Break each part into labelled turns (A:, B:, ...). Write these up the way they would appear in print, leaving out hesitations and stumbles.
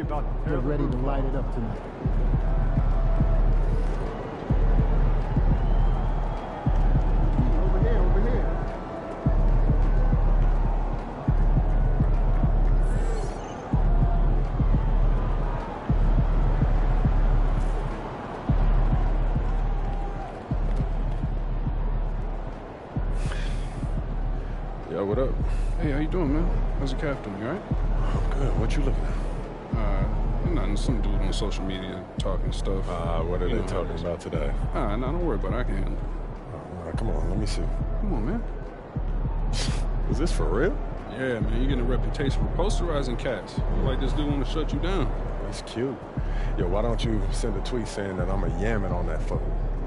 A: get ready to light it up tonight. Over here.
B: Yo, what up?
C: Hey, how you doing, man? How's the calf doing? You all right?
B: I'm good. What you looking at?
C: Nothing. Some dude on social media talking stuff.
B: What are they talking about today?
C: No, don't worry about it. I can handle it.
B: All right, come on, let me see.
C: Come on, man.
B: Is this for real?
C: Yeah, man, you're getting a reputation for posterizing cats. Like this dude want to shut you down.
B: That's cute. Yo, why don't you send a tweet saying that I'm a yamming on that photo?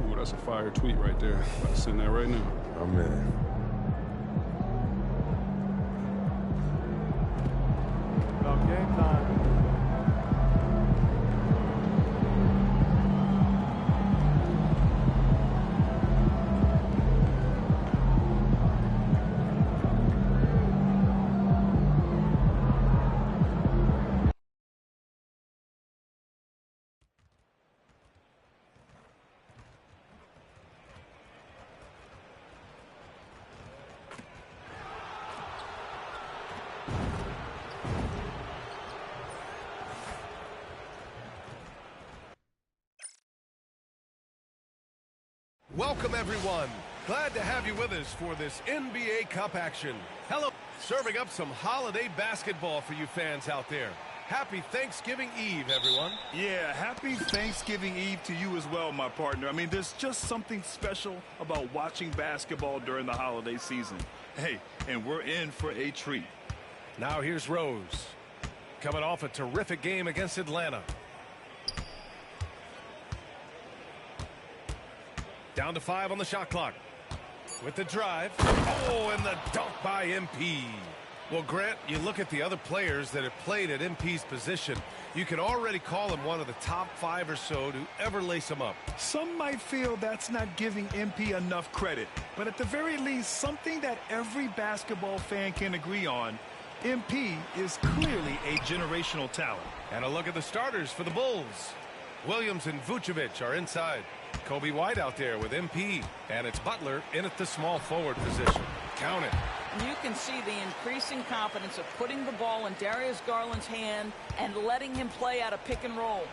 C: Ooh, that's a fire tweet right there. I'll send that right now.
B: I'm in.
A: About game time.
D: Welcome, everyone. Glad to have you with us for this NBA Cup action. Hello. Serving up some holiday basketball for you fans out there. Happy Thanksgiving Eve, everyone.
E: Yeah, happy Thanksgiving Eve to you as well, my partner. I mean, there's just something special about watching basketball during the holiday season. Hey, and we're in for a treat.
D: Now here's Rose. Coming off a terrific game against Atlanta. Down to 5 on the shot clock. With the drive. Oh, and the dunk by MP. Well, Grant, you look at the other players that have played at MP's position, you can already call him one of the top 5 or so to ever lace him up.
E: Some might feel that's not giving MP enough credit, but at the very least, something that every basketball fan can agree on, MP is clearly a generational talent.
D: And a look at the starters for the Bulls. Williams and Vucevic are inside. Kobe White out there with MP. And it's Butler in at the small forward position. Count it.
F: You can see the increasing confidence of putting the ball in Darius Garland's hand and letting him play out a pick and roll.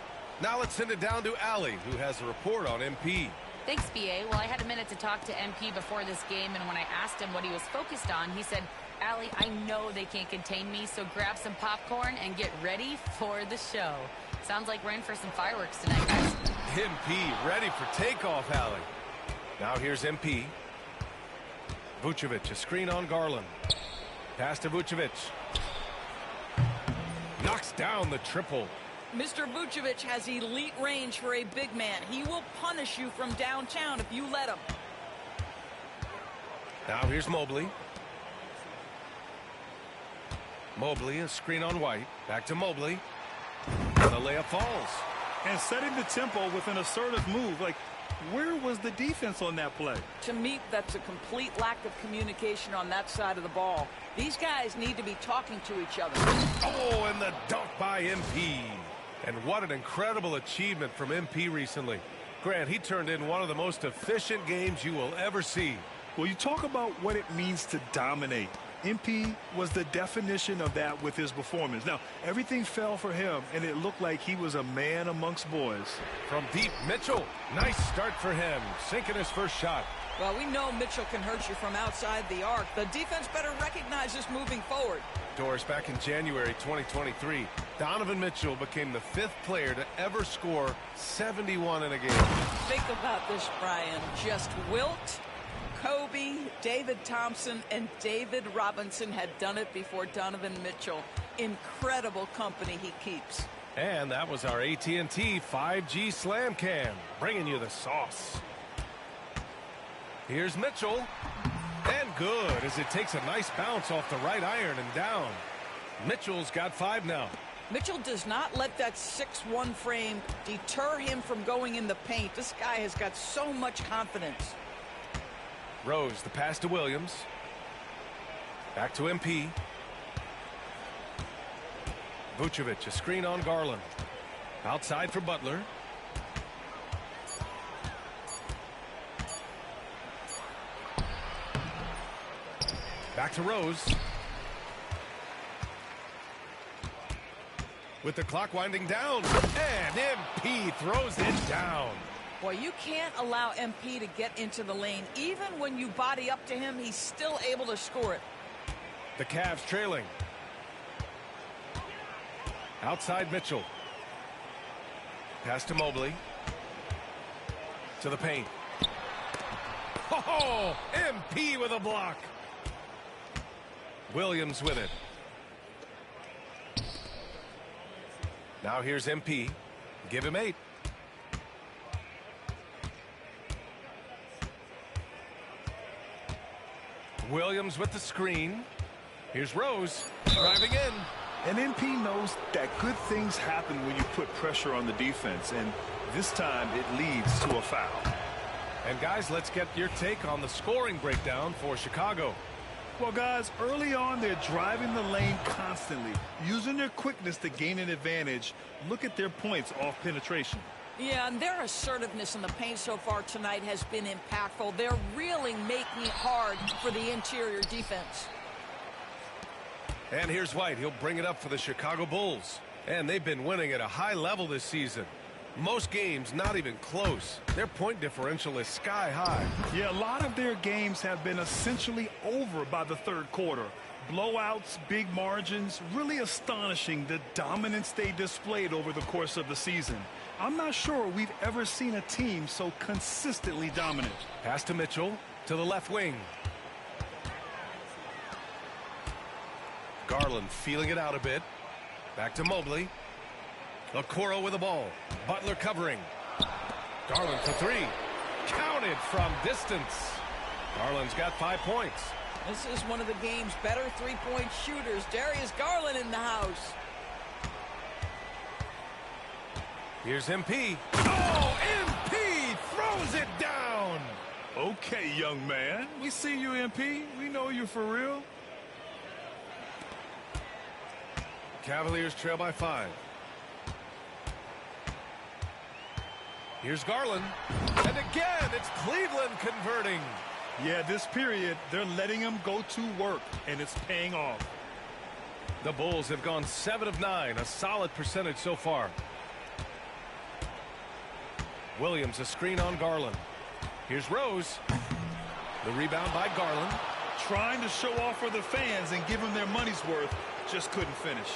D: Now let's send it down to Allie, who has a report on MP.
G: Thanks, BA. Well, I had a minute to talk to MP before this game, and when I asked him what he was focused on, he said, Allie, I know they can't contain me, so grab some popcorn and get ready for the show. Sounds like we're in for some fireworks tonight, guys.
D: MP ready for takeoff, Allie. Now here's MP. Vucevic, a screen on Garland. Pass to Vucevic. Knocks down the triple.
F: Mr. Vucevic has elite range for a big man. He will punish you from downtown if you let him.
D: Now here's Mobley. Mobley, a screen on White. Back to Mobley. And the layup falls.
E: And setting the tempo with an assertive move. Like, where was the defense on that play?
F: To me, that's a complete lack of communication on that side of the ball. These guys need to be talking to each other.
D: Oh, and the dunk by MP. And what an incredible achievement from MP recently. Grant, he turned in one of the most efficient games you will ever see.
E: Well, you talk about what it means to dominate. MP was the definition of that with his performance. Now, everything fell for him, and it looked like he was a man amongst boys.
D: From deep, Mitchell. Nice start for him, sinking his first shot.
F: Well, we know Mitchell can hurt you from outside the arc. The defense better recognize this moving forward.
D: Doris, back in January 2023, Donovan Mitchell became the 5th player to ever score 71 in a game.
F: Think about this, Brian. Just Wilt, Kobe, David Thompson, and David Robinson had done it before Donovan Mitchell. Incredible company he keeps.
D: And that was our AT&T 5G Slam Cam, bringing you the sauce. Here's Mitchell. And good, as it takes a nice bounce off the right iron and down. Mitchell's got 5 now.
F: Mitchell does not let that 6'1" frame deter him from going in the paint. This guy has got so much confidence.
D: Rose, the pass to Williams. Back to MP. Vucevic, a screen on Garland. Outside for Butler. Back to Rose. With the clock winding down. And MP throws it down.
F: Boy, you can't allow MP to get into the lane. Even when you body up to him, he's still able to score it.
D: The Cavs trailing. Outside Mitchell. Pass to Mobley. To the paint. Oh, MP with a block. Williams with it. Now here's MP. Give him 8. Williams with the screen. Here's Rose driving in.
E: And MP knows that good things happen when you put pressure on the defense, and this time it leads to a foul.
D: And guys, let's get your take on the scoring breakdown for Chicago.
E: Well, guys, early on they're driving the lane constantly, using their quickness to gain an advantage. Look at their points off penetration.
F: Yeah, and their assertiveness in the paint so far tonight has been impactful. They're really making it hard for the interior defense.
D: And here's White. He'll bring it up for the Chicago Bulls. And they've been winning at a high level this season. Most games not even close. Their point differential is sky high.
E: Yeah, a lot of their games have been essentially over by the third quarter. Blowouts, big margins, really astonishing the dominance they displayed over the course of the season. I'm not sure we've ever seen a team so consistently dominant.
D: Pass to Mitchell to the left wing. Garland feeling it out a bit. Back to Mobley. Okoro with the ball. Butler covering. Garland for 3. Counted from distance. Garland's got 5 points.
F: This is one of the game's better three-point shooters. Darius Garland in the house.
D: Here's MP. Oh, MP throws it down.
E: Okay, young man. We see you, MP. We know you for real.
D: Cavaliers trail by 5. Here's Garland. And again, it's Cleveland converting.
E: Yeah, this period, they're letting him go to work, and it's paying off.
D: The Bulls have gone 7 of 9, a solid percentage so far. Williams, a screen on Garland. Here's Rose. The rebound by Garland.
E: Trying to show off for the fans and give them their money's worth. Just couldn't finish.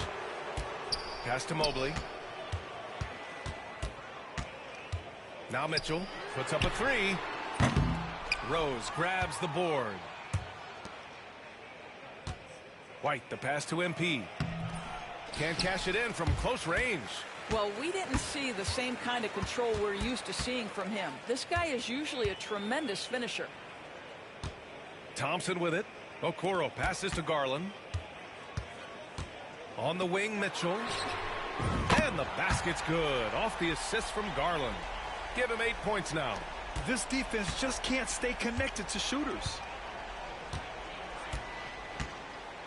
D: Pass to Mobley. Now Mitchell puts up a 3. Rose grabs the board. White, the pass to MP. Can't cash it in from close range.
F: Well, we didn't see the same kind of control we're used to seeing from him. This guy is usually a tremendous finisher.
D: Thompson with it. Okoro passes to Garland. On the wing, Mitchell. And the basket's good. Off the assist from Garland. Give him 8 points now.
E: This defense just can't stay connected to shooters.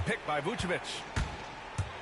D: Picked by Vucevic.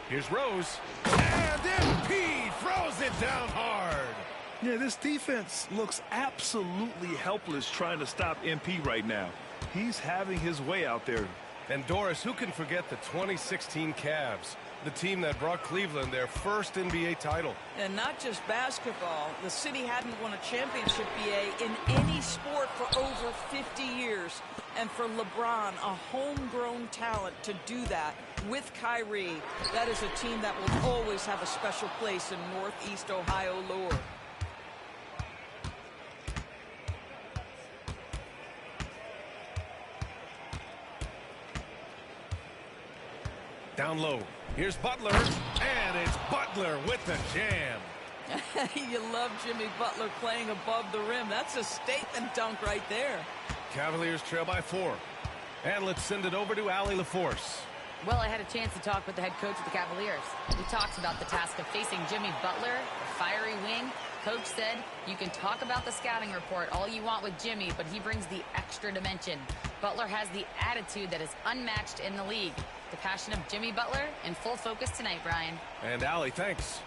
D: Here's Rose. And MP throws it down hard.
E: Yeah, this defense looks absolutely helpless trying to stop MP right now. He's having his way out there.
D: And Doris, who can forget the 2016 Cavs, the team that brought Cleveland their first NBA title?
F: And not just basketball. The city hadn't won a championship, BA, in any sport for over 50 years. And for LeBron, a homegrown talent, to do that with Kyrie, that is a team that will always have a special place in Northeast Ohio lore.
D: Down low. Here's Butler. And it's Butler with the jam.
F: You love Jimmy Butler playing above the rim. That's a statement dunk right there.
D: Cavaliers trail by 4. And let's send it over to Allie LaForce.
G: Well, I had a chance to talk with the head coach of the Cavaliers. We talked about the task of facing Jimmy Butler, a fiery wing. Coach said, you can talk about the scouting report all you want with Jimmy, but he brings the extra dimension. Butler has the attitude that is unmatched in the league. The passion of Jimmy Butler in full focus tonight, Brian.
D: And Allie, thanks.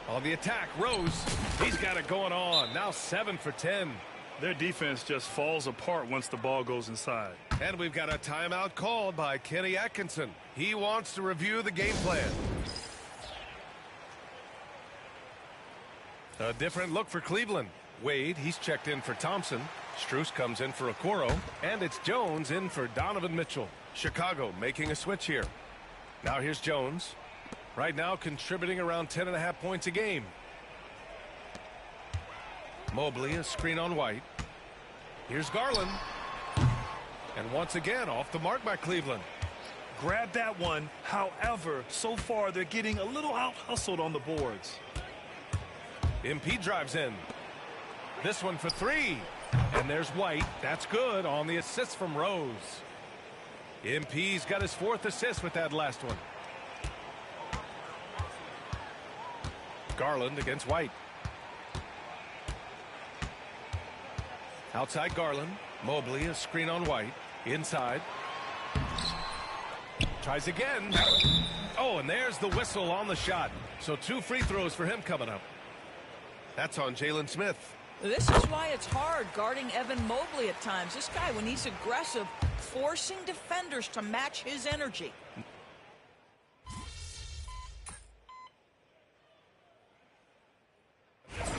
D: On the attack, Rose. He's got it going on. Now 7 for 10.
E: Their defense just falls apart once the ball goes inside.
D: And we've got a timeout called by Kenny Atkinson. He wants to review the game plan. A different look for Cleveland. Wade, he's checked in for Thompson. Strus comes in for Okoro. And it's Jones in for Donovan Mitchell. Chicago making a switch here. Now here's Jones. Right now contributing around 10.5 points a game. Mobley, a screen on White. Here's Garland. And once again, off the mark by Cleveland.
E: Grab that one. However, so far they're getting a little out-hustled on the boards.
D: MP drives in. This one for 3. And there's White. That's good on the assist from Rose. MP's got his 4th assist with that last one. Garland against White. Outside Garland. Mobley, a screen on White. Inside. Tries again. Oh, and there's the whistle on the shot. So 2 free throws for him coming up. That's on Jalen Smith.
F: This is why it's hard guarding Evan Mobley at times. This guy, when he's aggressive, forcing defenders to match his energy.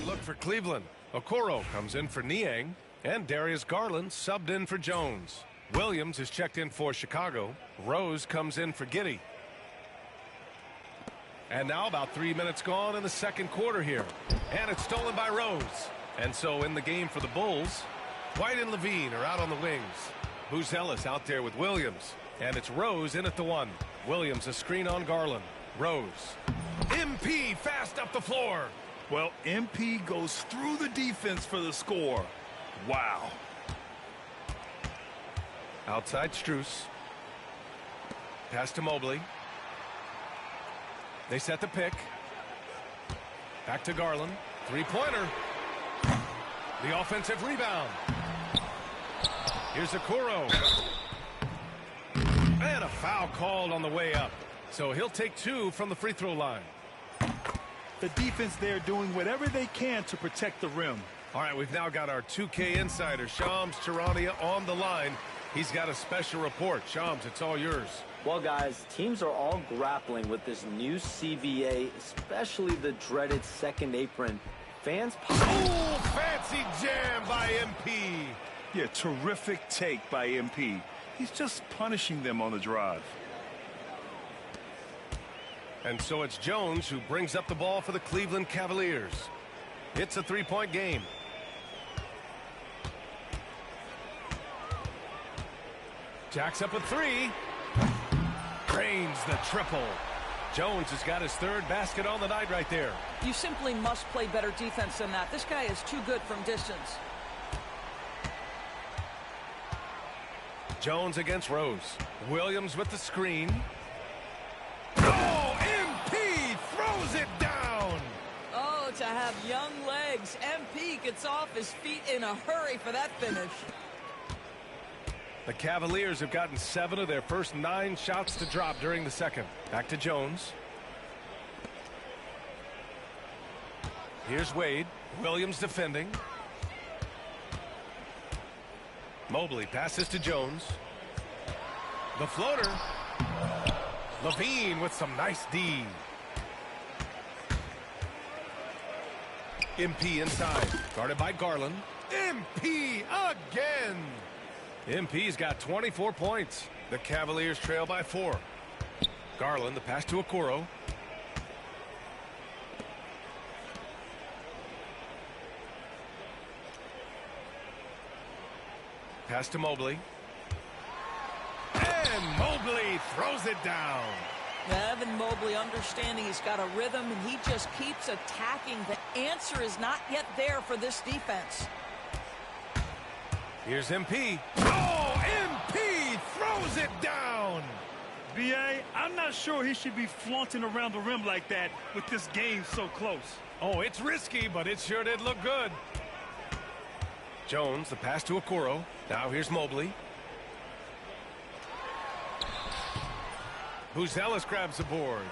D: Look for Cleveland. Okoro comes in for Niang. And Darius Garland subbed in for Jones. Williams is checked in for Chicago. Rose comes in for Giddey. And now about 3 minutes gone in the second quarter here. And it's stolen by Rose. And so in the game for the Bulls, White and Levine are out on the wings. Buzelis out there with Williams. And it's Rose in at the 1. Williams a screen on Garland. Rose. MP fast up the floor.
E: Well, MP goes through the defense for the score. Wow.
D: Outside Strus. Pass to Mobley. They set the pick. Back to Garland. 3-pointer. The offensive rebound. Here's Okoro. And a foul called on the way up. So he'll take 2 from the free throw line.
E: The defense there doing whatever they can to protect the rim.
D: All right, we've now got our 2K insider, Shams Charania, on the line. He's got a special report. Shams, it's all yours.
H: Well, guys, teams are all grappling with this new CBA, especially the dreaded second apron. Fans...
D: Oh, fancy jam by MP.
E: Yeah, terrific take by MP. He's just punishing them on the drive.
D: And so it's Jones who brings up the ball for the Cleveland Cavaliers. It's a 3-point game. Jacks up with 3. Drains the triple. Jones has got his 3rd basket on the night right there.
F: You simply must play better defense than that. This guy is too good from distance.
D: Jones against Rose. Williams with the screen. Oh, MP throws it down.
F: Oh, to have young legs. MP gets off his feet in a hurry for that finish.
D: The Cavaliers have gotten 7 of their first 9 shots to drop during the second. Back to Jones. Here's Wade. Williams defending. Mobley passes to Jones. The floater. Levine with some nice D. MP inside. Guarded by Garland. MP again. MP's got 24 points. The Cavaliers trail by 4. Garland, the pass to Okoro. Pass to Mobley. And Mobley throws it down.
F: Evan Mobley understanding he's got a rhythm and he just keeps attacking. The answer is not yet there for this defense.
D: Here's MP. Oh, MP throws it down.
E: B.A., I'm not sure he should be flaunting around the rim like that with this game so close.
D: Oh, it's risky, but it sure did look good. Jones, the pass to Okoro. Now here's Mobley. Buzelis grabs the board.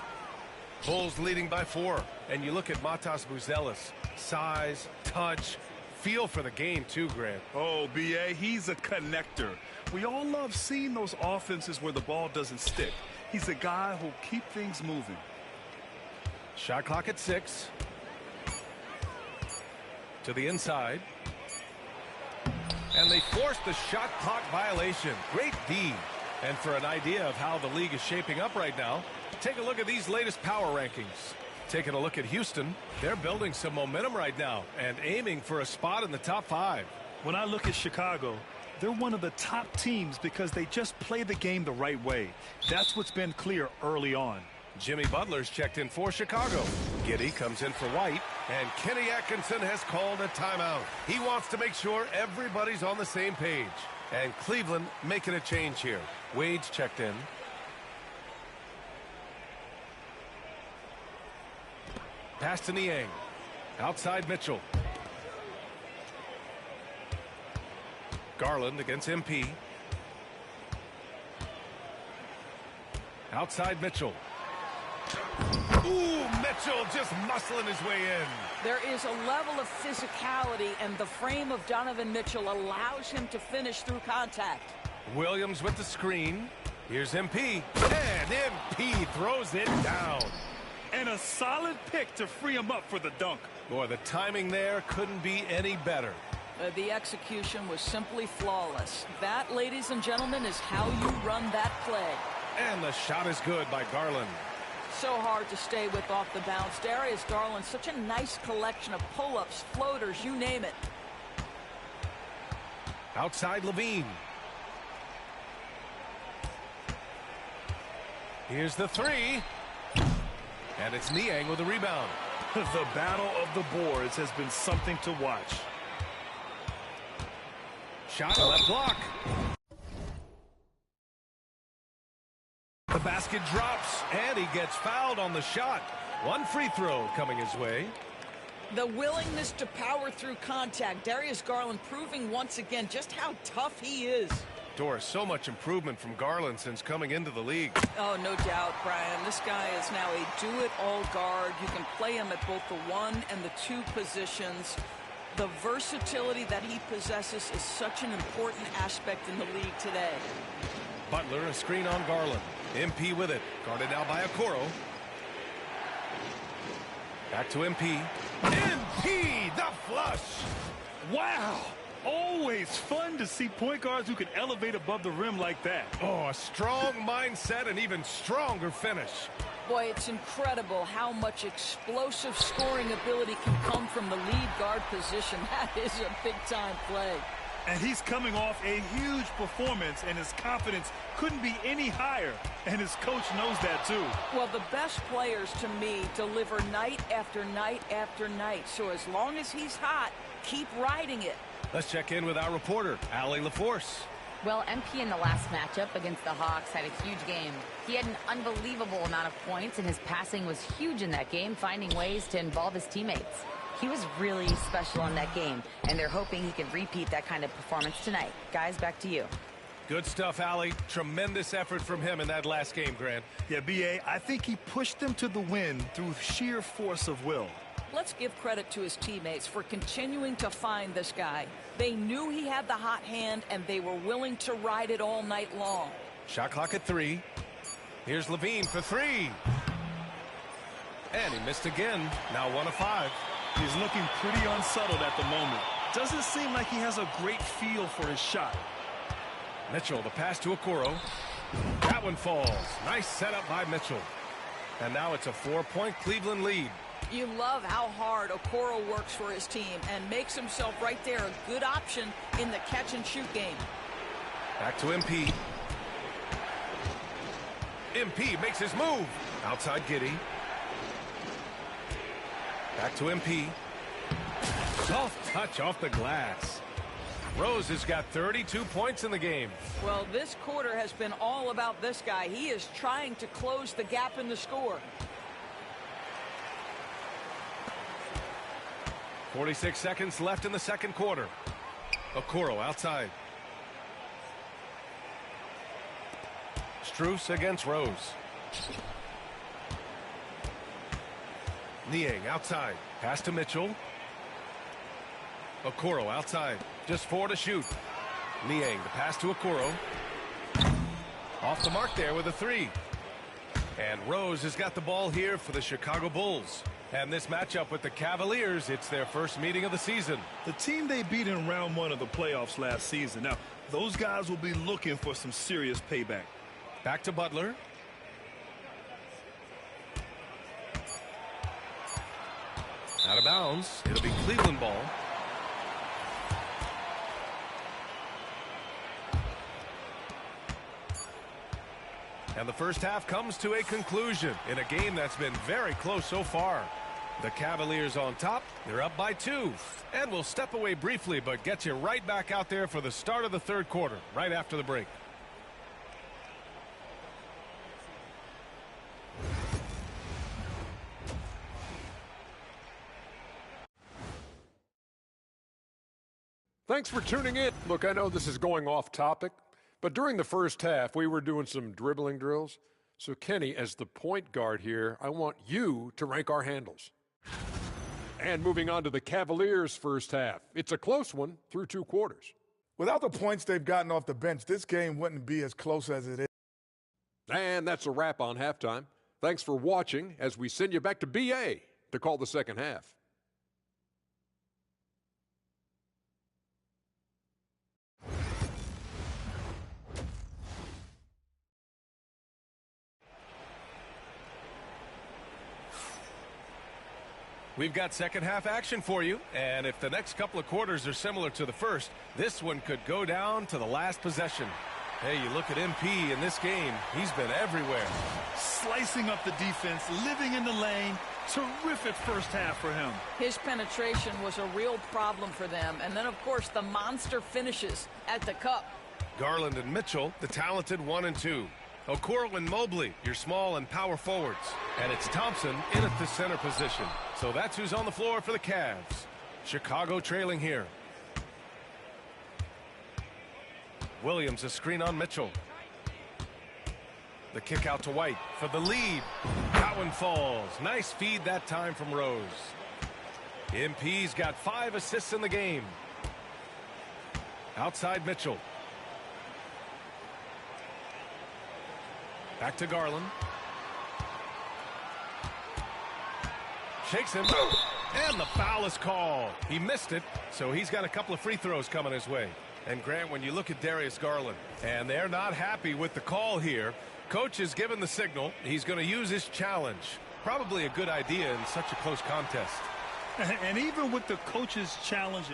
D: Bulls leading by 4. And you look at Matas Buzelis. Size, touch, feel for the game too, Grant.
E: Oh, B.A., he's a connector. We all love seeing those offenses where the ball doesn't stick. He's a guy who'll keep things moving.
D: Shot clock at 6. To the inside. And they forced the shot clock violation. Great D. And for an idea of how the league is shaping up right now, take a look at these latest power rankings. Taking a look at Houston, they're building some momentum right now and aiming for a spot in the top 5.
E: When I look at Chicago, they're one of the top teams because they just play the game the right way. That's what's been clear early on.
D: Jimmy Butler's checked in for Chicago. Giddey comes in for White. And Kenny Atkinson has called a timeout. He wants to make sure everybody's on the same page. And Cleveland making a change here. Wade's checked in. Pass to Niang. Outside Mitchell. Garland against MP. Outside Mitchell. Ooh, Mitchell just muscling his way in.
F: There is a level of physicality, and the frame of Donovan Mitchell allows him to finish through contact.
D: Williams with the screen. Here's MP. And MP throws it down.
E: And a solid pick to free him up for the dunk.
D: Boy, the timing there couldn't be any better.
F: The execution was simply flawless. That, ladies and gentlemen, is how you run that play.
D: And the shot is good by Garland.
F: So hard to stay with off the bounce. Darius Garland, such a nice collection of pull-ups, floaters, you name it.
D: Outside Levine. Here's the 3. And it's Niang with a rebound.
E: The battle of the boards has been something to watch.
D: Shot left block. The basket drops, and he gets fouled on the shot. One free throw coming his way.
F: The willingness to power through contact. Darius Garland proving once again just how tough he is.
D: Doris, so much improvement from Garland since coming into the league.
F: Oh, no doubt, Brian. This guy is now a do-it-all guard. You can play him at both the 1 and the 2 positions. The versatility that he possesses is such an important aspect in the league today.
D: Butler, a screen on Garland. MP with it. Guarded now by Okoro. Back to MP. MP, the flush.
E: Wow. Always fun to see point guards who can elevate above the rim like that.
D: Oh, a strong mindset and even stronger finish.
F: Boy, it's incredible how much explosive scoring ability can come from the lead guard position. That is a big-time play.
E: And he's coming off a huge performance, and his confidence couldn't be any higher. And his coach knows that, too.
F: Well, the best players, to me, deliver night after night after night. So as long as he's hot, keep riding it.
D: Let's check in with our reporter, Allie LaForce.
G: Well, MP in the last matchup against the Hawks had a huge game. He had an unbelievable amount of points, and his passing was huge in that game, finding ways to involve his teammates. He was really special in that game, and they're hoping he can repeat that kind of performance tonight. Guys, back to you.
D: Good stuff, Allie. Tremendous effort from him in that last game, Grant.
E: Yeah, B.A., I think he pushed them to the win through sheer force of will.
F: Let's give credit to his teammates for continuing to find this guy. They knew he had the hot hand, and they were willing to ride it all night long.
D: Shot clock at 3. Here's Levine for 3. And he missed again. Now 1 of 5.
E: He's looking pretty unsettled at the moment. Doesn't seem like he has a great feel for his shot.
D: Mitchell, the pass to Okoro. That one falls. Nice setup by Mitchell. And now it's a 4-point Cleveland lead.
F: You love how hard Okoro works for his team and makes himself right there a good option in the catch-and-shoot game.
D: Back to MP. MP makes his move. Outside Giddey. Back to MP. Soft touch off the glass. Rose has got 32 points in the game.
F: Well, this quarter has been all about this guy. He is trying to close the gap in the score.
D: 46 seconds left in the second quarter. Okoro outside. Strus against Rose. Niang outside. Pass to Mitchell. Okoro outside. Just 4 to shoot. Niang, the pass to Okoro. Off the mark there with a 3. And Rose has got the ball here for the Chicago Bulls. And this matchup with the Cavaliers, it's their first meeting of the season.
E: The team they beat in round 1 of the playoffs last season. Now, those guys will be looking for some serious payback.
D: Back to Butler. Out of bounds. It'll be Cleveland ball. And the first half comes to a conclusion in a game that's been very close so far. The Cavaliers on top. They're up by 2. And we'll step away briefly, but get you right back out there for the start of the third quarter, right after the break.
I: Thanks for tuning in. Look, I know this is going off topic, but during the first half, we were doing some dribbling drills. So, Kenny, as the point guard here, I want you to rank our handles. And moving on to the Cavaliers' first half. It's a close one through 2 quarters.
J: Without the points they've gotten off the bench, this game wouldn't be as close as it is.
I: And that's a wrap on halftime. Thanks for watching as we send you back to BA to call the second half.
D: We've got second half action for you, and if the next couple of quarters are similar to the first, this one could go down to the last possession. Hey, you look at MP in this game, he's been everywhere.
E: Slicing up the defense, living in the lane. Terrific first half for him.
F: His penetration was a real problem for them. And then, of course, the monster finishes at the cup.
D: Garland and Mitchell, the talented 1 and 2. Okoro and Mobley, your small and power forwards. And it's Thompson in at the center position. So that's who's on the floor for the Cavs. Chicago trailing here. Williams, a screen on Mitchell. The kick out to White for the lead. That one falls. Nice feed that time from Rose. MP's got 5 assists in the game. Outside Mitchell. Back to Garland. Shakes him. And the foul is called. He missed it, so he's got a couple of free throws coming his way. And Grant, when you look at Darius Garland, and they're not happy with the call here, coach has given the signal. He's going to use his challenge. Probably a good idea in such a close contest.
E: And even with the coach's challenge,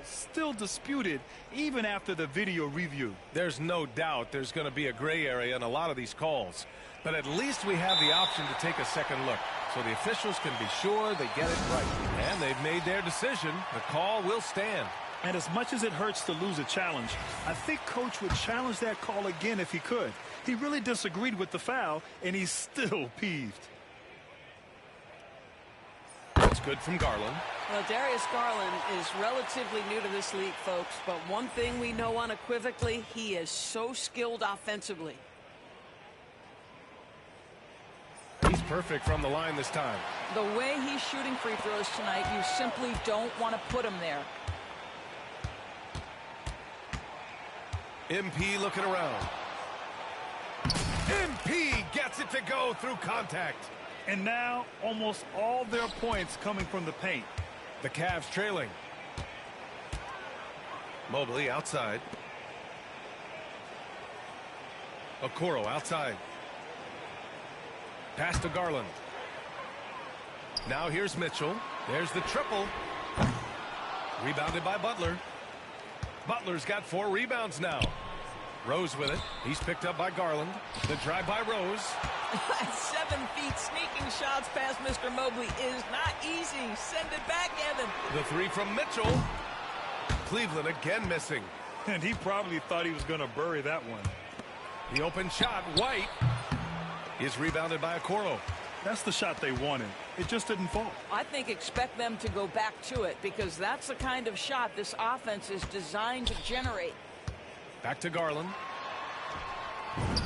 E: still disputed even after the video review.
D: There's no doubt there's going to be a gray area in a lot of these calls. But at least we have the option to take a second look, so the officials can be sure they get it right. And they've made their decision. The call will stand.
E: And as much as it hurts to lose a challenge, I think coach would challenge that call again if he could. He really disagreed with the foul, and he's still peeved.
D: That's good from Garland.
F: Well, Darius Garland is relatively new to this league, folks, but one thing we know unequivocally, he is so skilled offensively.
D: He's perfect from the line this time.
F: The way he's shooting free throws tonight, you simply don't want to put him there.
D: MP looking around. MP gets it to go through contact.
E: And now almost all their points coming from the paint.
D: The Cavs trailing. Mobley outside. Okoro outside. Pass to Garland. Now here's Mitchell. There's the triple. Rebounded by Butler. Butler's got 4 rebounds now. Rose with it. He's picked up by Garland. The drive by Rose.
F: 7 feet sneaking shots past Mr. Mobley is not easy. Send it back, Evan.
D: The 3 from Mitchell. Cleveland again missing.
E: And he probably thought he was going to bury that one.
D: The open shot, White, is rebounded by Okoro.
E: That's the shot they wanted. It just didn't fall.
F: I think expect them to go back to it because that's the kind of shot this offense is designed to generate.
D: Back to Garland.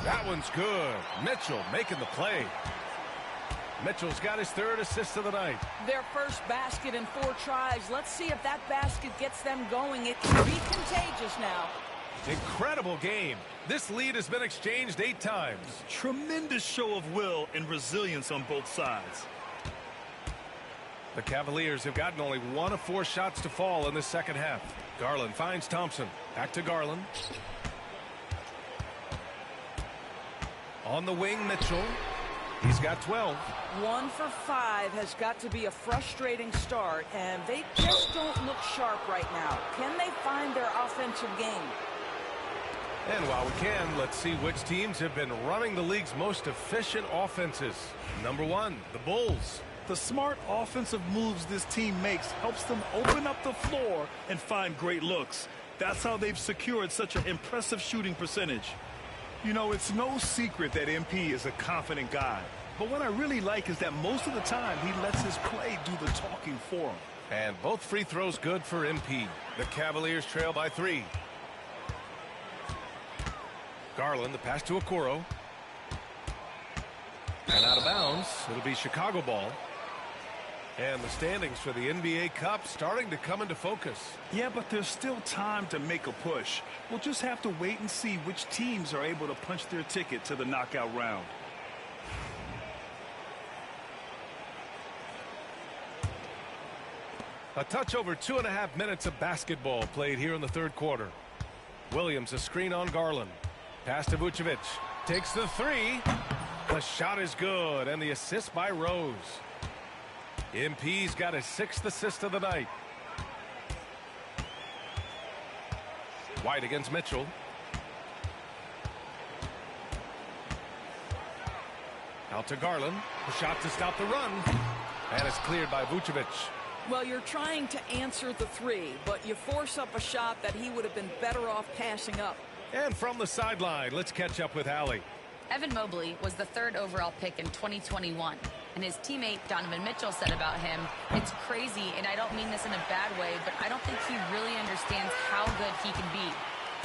D: That one's good. Mitchell making the play. Mitchell's got his third assist of the night.
F: Their first basket in 4 tries. Let's see if that basket gets them going. It can be contagious now.
D: Incredible game. This lead has been exchanged 8 times.
E: Tremendous show of will and resilience on both sides.
D: The Cavaliers have gotten only 1 of 4 shots to fall in the second half. Garland finds Thompson. Back to Garland. On the wing, Mitchell. He's got 12.
F: 1 for 5 has got to be a frustrating start, and they just don't look sharp right now. Can they find their offensive game?
D: And while we can, let's see which teams have been running the league's most efficient offenses. Number 1, the Bulls.
E: The smart offensive moves this team makes helps them open up the floor and find great looks. That's how they've secured such an impressive shooting percentage.
J: You know, it's no secret that MP is a confident guy. But what I really like is that most of the time he lets his play do the talking for him.
D: And both free throws good for MP. The Cavaliers trail by 3. Garland, the pass to Okoro. And out of bounds. It'll be Chicago ball. And the standings for the NBA Cup starting to come into focus.
E: Yeah, but there's still time to make a push. We'll just have to wait and see which teams are able to punch their ticket to the knockout round.
D: A touch over 2.5 minutes of basketball played here in the third quarter. Williams, a screen on Garland. Pass to Vucevic. Takes the 3. The shot is good, and the assist by Rose. MP's got his 6th assist of the night. White against Mitchell. Out to Garland. The shot to stop the run. And it's cleared by Vucevic.
F: Well, you're trying to answer the 3, but you force up a shot that he would have been better off passing up.
D: And from the sideline, let's catch up with Allie.
G: Evan Mobley was the 3rd overall pick in 2021. And his teammate Donovan Mitchell said about him, "It's crazy, and I don't mean this in a bad way, but I don't think he really understands how good he can be.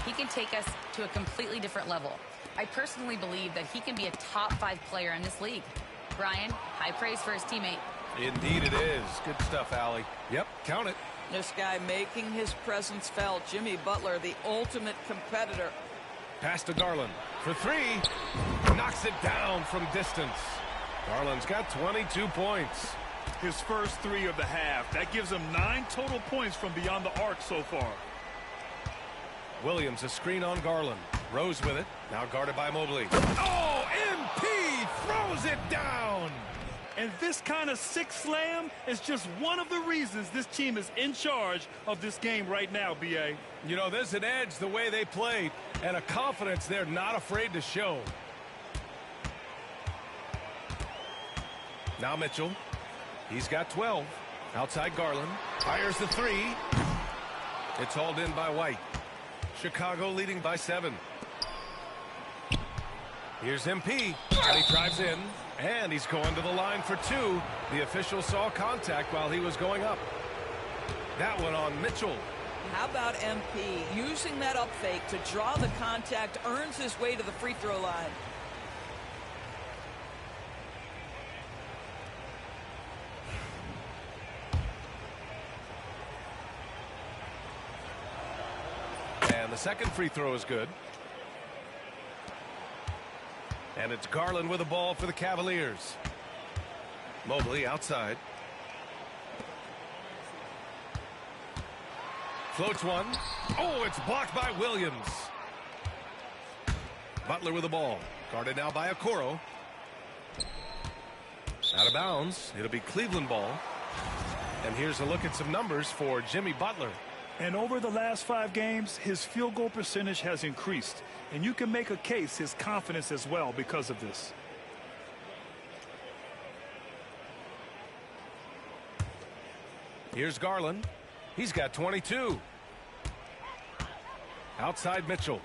G: He can take us to a completely different level. I personally believe that he can be a top 5 player in this league." Brian, high praise for his teammate.
D: Indeed it is. Good stuff, Allie. Yep, count it.
F: This guy making his presence felt. Jimmy Butler, the ultimate competitor.
D: Pass to Garland for 3. Knocks it down from distance. Garland's got 22 points.
E: His first 3 of the half. That gives him 9 total points from beyond the arc so far.
D: Williams, a screen on Garland. Rose with it. Now guarded by Mobley. Oh, MP throws it down.
E: And this kind of sick slam is just one of the reasons this team is in charge of this game right now, B.A.
D: You know, there's an edge the way they play and a confidence they're not afraid to show. Now Mitchell. He's got 12. Outside Garland. Fires the 3. It's hauled in by White. Chicago leading by 7. Here's MP. And he drives in. And he's going to the line for 2. The official saw contact while he was going up. That one on Mitchell.
F: How about MP using that up fake to draw the contact, earns his way to the free throw line.
D: And the second free throw is good. And it's Garland with the ball for the Cavaliers. Mobley outside. Floats one. Oh, it's blocked by Williams. Butler with the ball. Guarded now by Okoro. Out of bounds. It'll be Cleveland ball. And here's a look at some numbers for Jimmy Butler.
E: And over the last 5 games, his field goal percentage has increased. And you can make a case his confidence as well because of this.
D: Here's Garland. He's got 22. Outside Mitchell.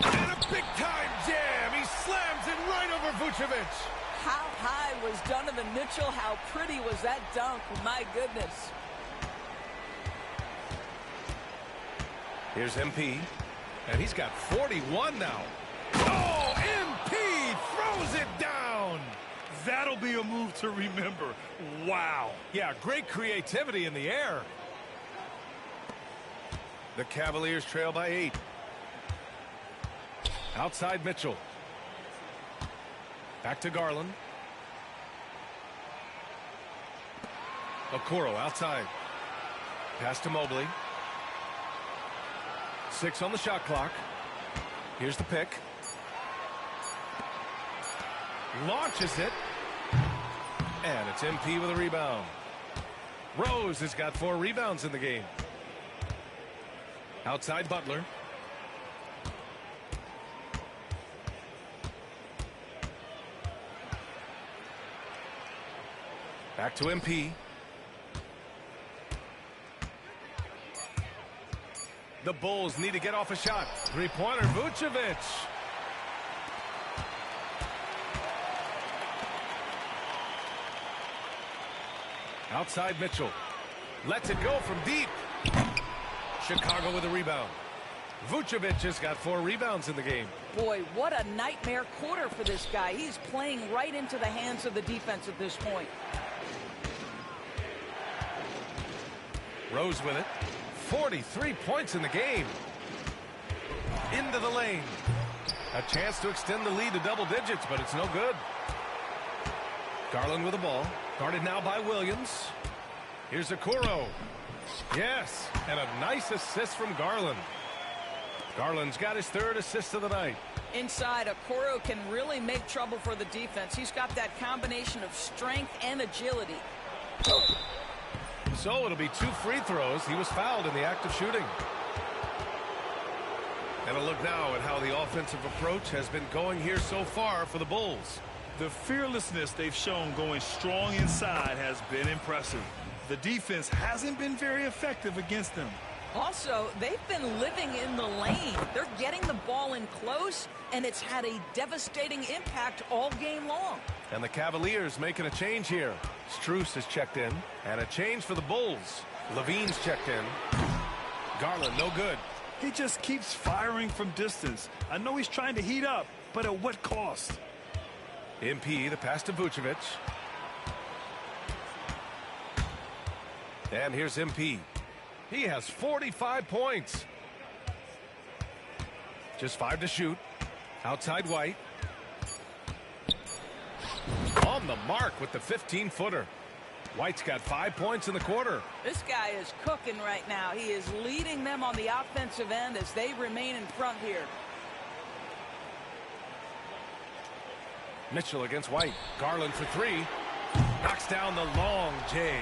D: And a big-time jam. He slams it right over Vucevic.
F: How high was Donovan Mitchell? How pretty was that dunk? My goodness.
D: Here's MP. And he's got 41 now. Oh, MP throws it down.
E: That'll be a move to remember. Wow.
D: Yeah, great creativity in the air. The Cavaliers trail by 8. Outside Mitchell. Back to Garland. Okoro outside. Pass to Mobley. 6 on the shot clock. Here's the pick. Launches it. And it's MP with a rebound. Rose has got 4 rebounds in the game. Outside Butler. Back to MP. The Bulls need to get off a shot. Three-pointer, Vucevic. Outside Mitchell. Lets it go from deep. Chicago with a rebound. Vucevic has got 4 rebounds in the game.
F: Boy, what a nightmare quarter for this guy. He's playing right into the hands of the defense at this point.
D: Rose with it. 43 points in the game. Into the lane. A chance to extend the lead to double digits, but it's no good. Garland with the ball. Guarded now by Williams. Here's Okoro. Yes, and a nice assist from Garland. Garland's got his 3rd assist of the night.
F: Inside, Okoro can really make trouble for the defense. He's got that combination of strength and agility.
D: So it'll be 2 free throws. He was fouled in the act of shooting. And a look now at how the offensive approach has been going here so far for the Bulls.
E: The fearlessness they've shown going strong inside has been impressive. The defense hasn't been very effective against them.
F: Also, they've been living in the lane. They're getting the ball in close, and it's had a devastating impact all game long.
D: And the Cavaliers making a change here. Strus has checked in, and a change for the Bulls. Levine's checked in. Garland, no good.
E: He just keeps firing from distance. I know he's trying to heat up, but at what cost?
D: MP, the pass to Vucevic. And here's MP. He has 45 points. Just 5 to shoot. Outside White. On the mark with the 15-footer. White's got 5 points in the quarter.
F: This guy is cooking right now. He is leading them on the offensive end as they remain in front here.
D: Mitchell against White. Garland for 3. Knocks down the long J.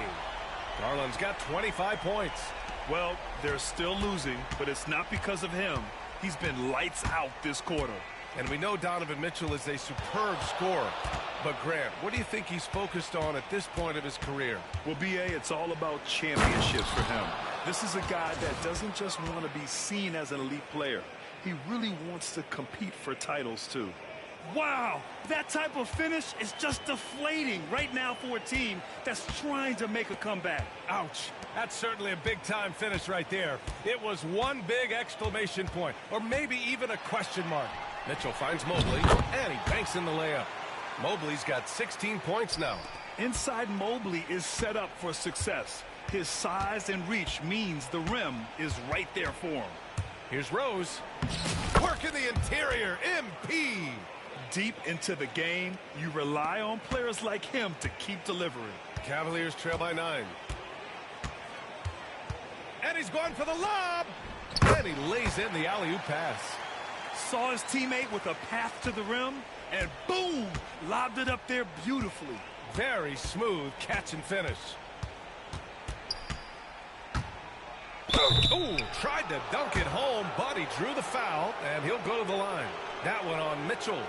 D: Garland's got 25 points.
E: Well, they're still losing, but it's not because of him. He's been lights out this quarter.
D: And we know Donovan Mitchell is a superb scorer. But, Grant, what do you think he's focused on at this point of his career?
E: Well, B.A., it's all about championships for him. This is a guy that doesn't just want to be seen as an elite player. He really wants to compete for titles, too. Wow, that type of finish is just deflating right now for a team that's trying to make a comeback.
D: Ouch. That's certainly a big-time finish right there. It was one big exclamation point, or maybe even a question mark. Mitchell finds Mobley, and he banks in the layup. Mobley's got 16 points now.
E: Inside Mobley is set up for success. His size and reach means the rim is right there for him.
D: Here's Rose. Work in the interior. MP.
E: Deep into the game, you rely on players like him to keep delivering.
D: Cavaliers trail by 9. And he's going for the lob. And he lays in the alley-oop pass.
E: Saw his teammate with a path to the rim, and boom, lobbed it up there beautifully.
D: Very smooth catch and finish. Ooh, tried to dunk it home, but he drew the foul, and he'll go to the line. That one on Mitchell.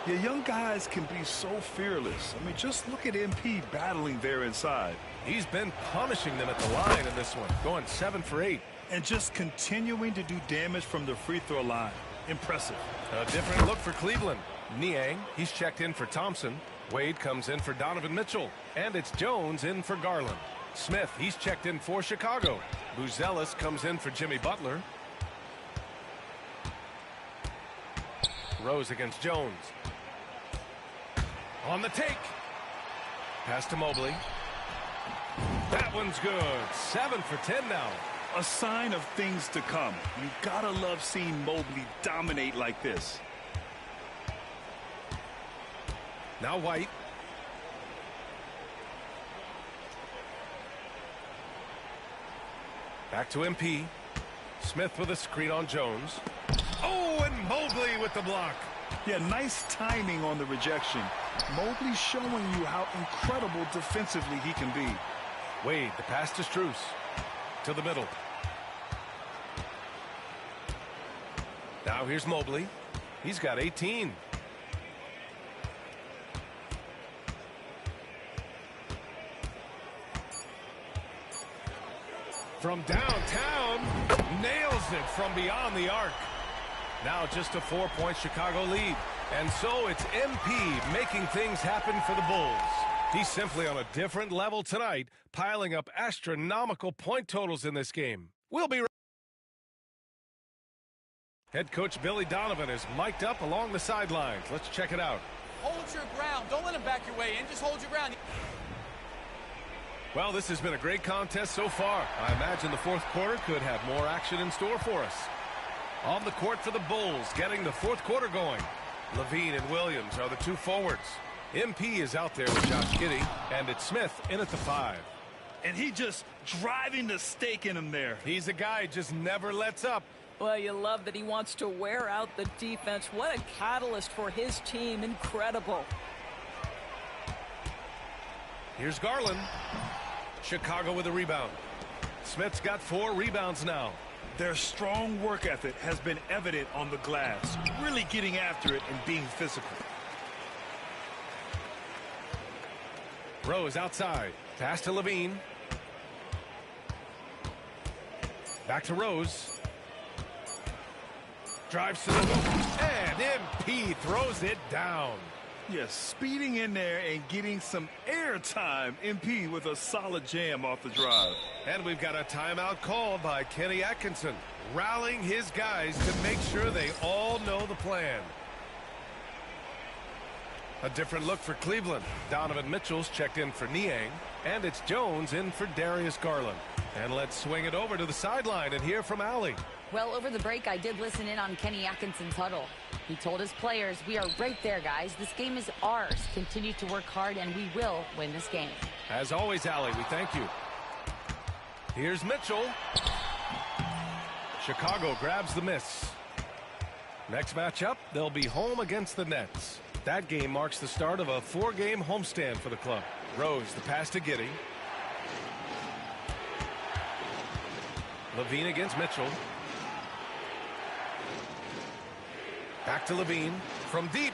E: Yeah, young guys can be so fearless. I mean, just look at MP battling there inside.
D: He's been punishing them at the line in this one, going 7 for 8.
E: And just continuing to do damage from the free throw line. Impressive.
D: A different look for Cleveland. Niang, he's checked in for Thompson. Wade comes in for Donovan Mitchell. And it's Jones in for Garland. Smith, he's checked in for Chicago. Buzelis comes in for Jimmy Butler. Rose against Jones. On the take. Pass to Mobley. That one's good. 7 for 10 now.
E: A sign of things to come. You gotta love seeing Mobley dominate like this.
D: Now White. Back to MP. Smith with a screen on Jones. Oh, and Mobley with the block.
E: Yeah, nice timing on the rejection. Mobley showing you how incredible defensively he can be.
D: Wade, the pass to Strus. To the middle. Now here's Mobley. He's got 18. From downtown, nails it from beyond the arc. Now just a 4-point Chicago lead. And so it's MP making things happen for the Bulls. He's simply on a different level tonight, piling up astronomical point totals in this game. We'll be right. Head coach Billy Donovan is mic'd up along the sidelines. Let's check it out.
K: Hold your ground. Don't let him back your way in. Just hold your ground.
D: Well, this has been a great contest so far. I imagine the fourth quarter could have more action in store for us. On the court for the Bulls, getting the fourth quarter going. Levine and Williams are the two forwards. MP is out there with Josh Giddey, and it's Smith in at the 5.
E: And he just driving the stake in him there.
D: He's a guy who just never lets up.
F: Well, you love that he wants to wear out the defense. What a catalyst for his team. Incredible.
D: Here's Garland. Chicago with a rebound. Smith's got 4 rebounds now.
E: Their strong work ethic has been evident on the glass, really getting after it and being physical.
D: Rose outside. Pass to Levine. Back to Rose. Drives to the hoop. And MP throws it down.
E: Yes, speeding in there and getting some air time. MP with a solid jam off the drive.
D: And we've got a timeout called by Kenny Atkinson, rallying his guys to make sure they all know the plan. A different look for Cleveland. Donovan Mitchell's checked in for Niang, and it's Jones in for Darius Garland. And let's swing it over to the sideline and hear from Allie.
G: Well, over the break, I did listen in on Kenny Atkinson's huddle. He told his players, we are right there, guys. This game is ours. Continue to work hard, and we will win this game.
D: As always, Allie, we thank you. Here's Mitchell. Chicago grabs the miss. Next matchup, they'll be home against the Nets. That game marks the start of a 4-game homestand for the club. Rose, the pass to Giddey. Levine against Mitchell. Back to Levine from deep.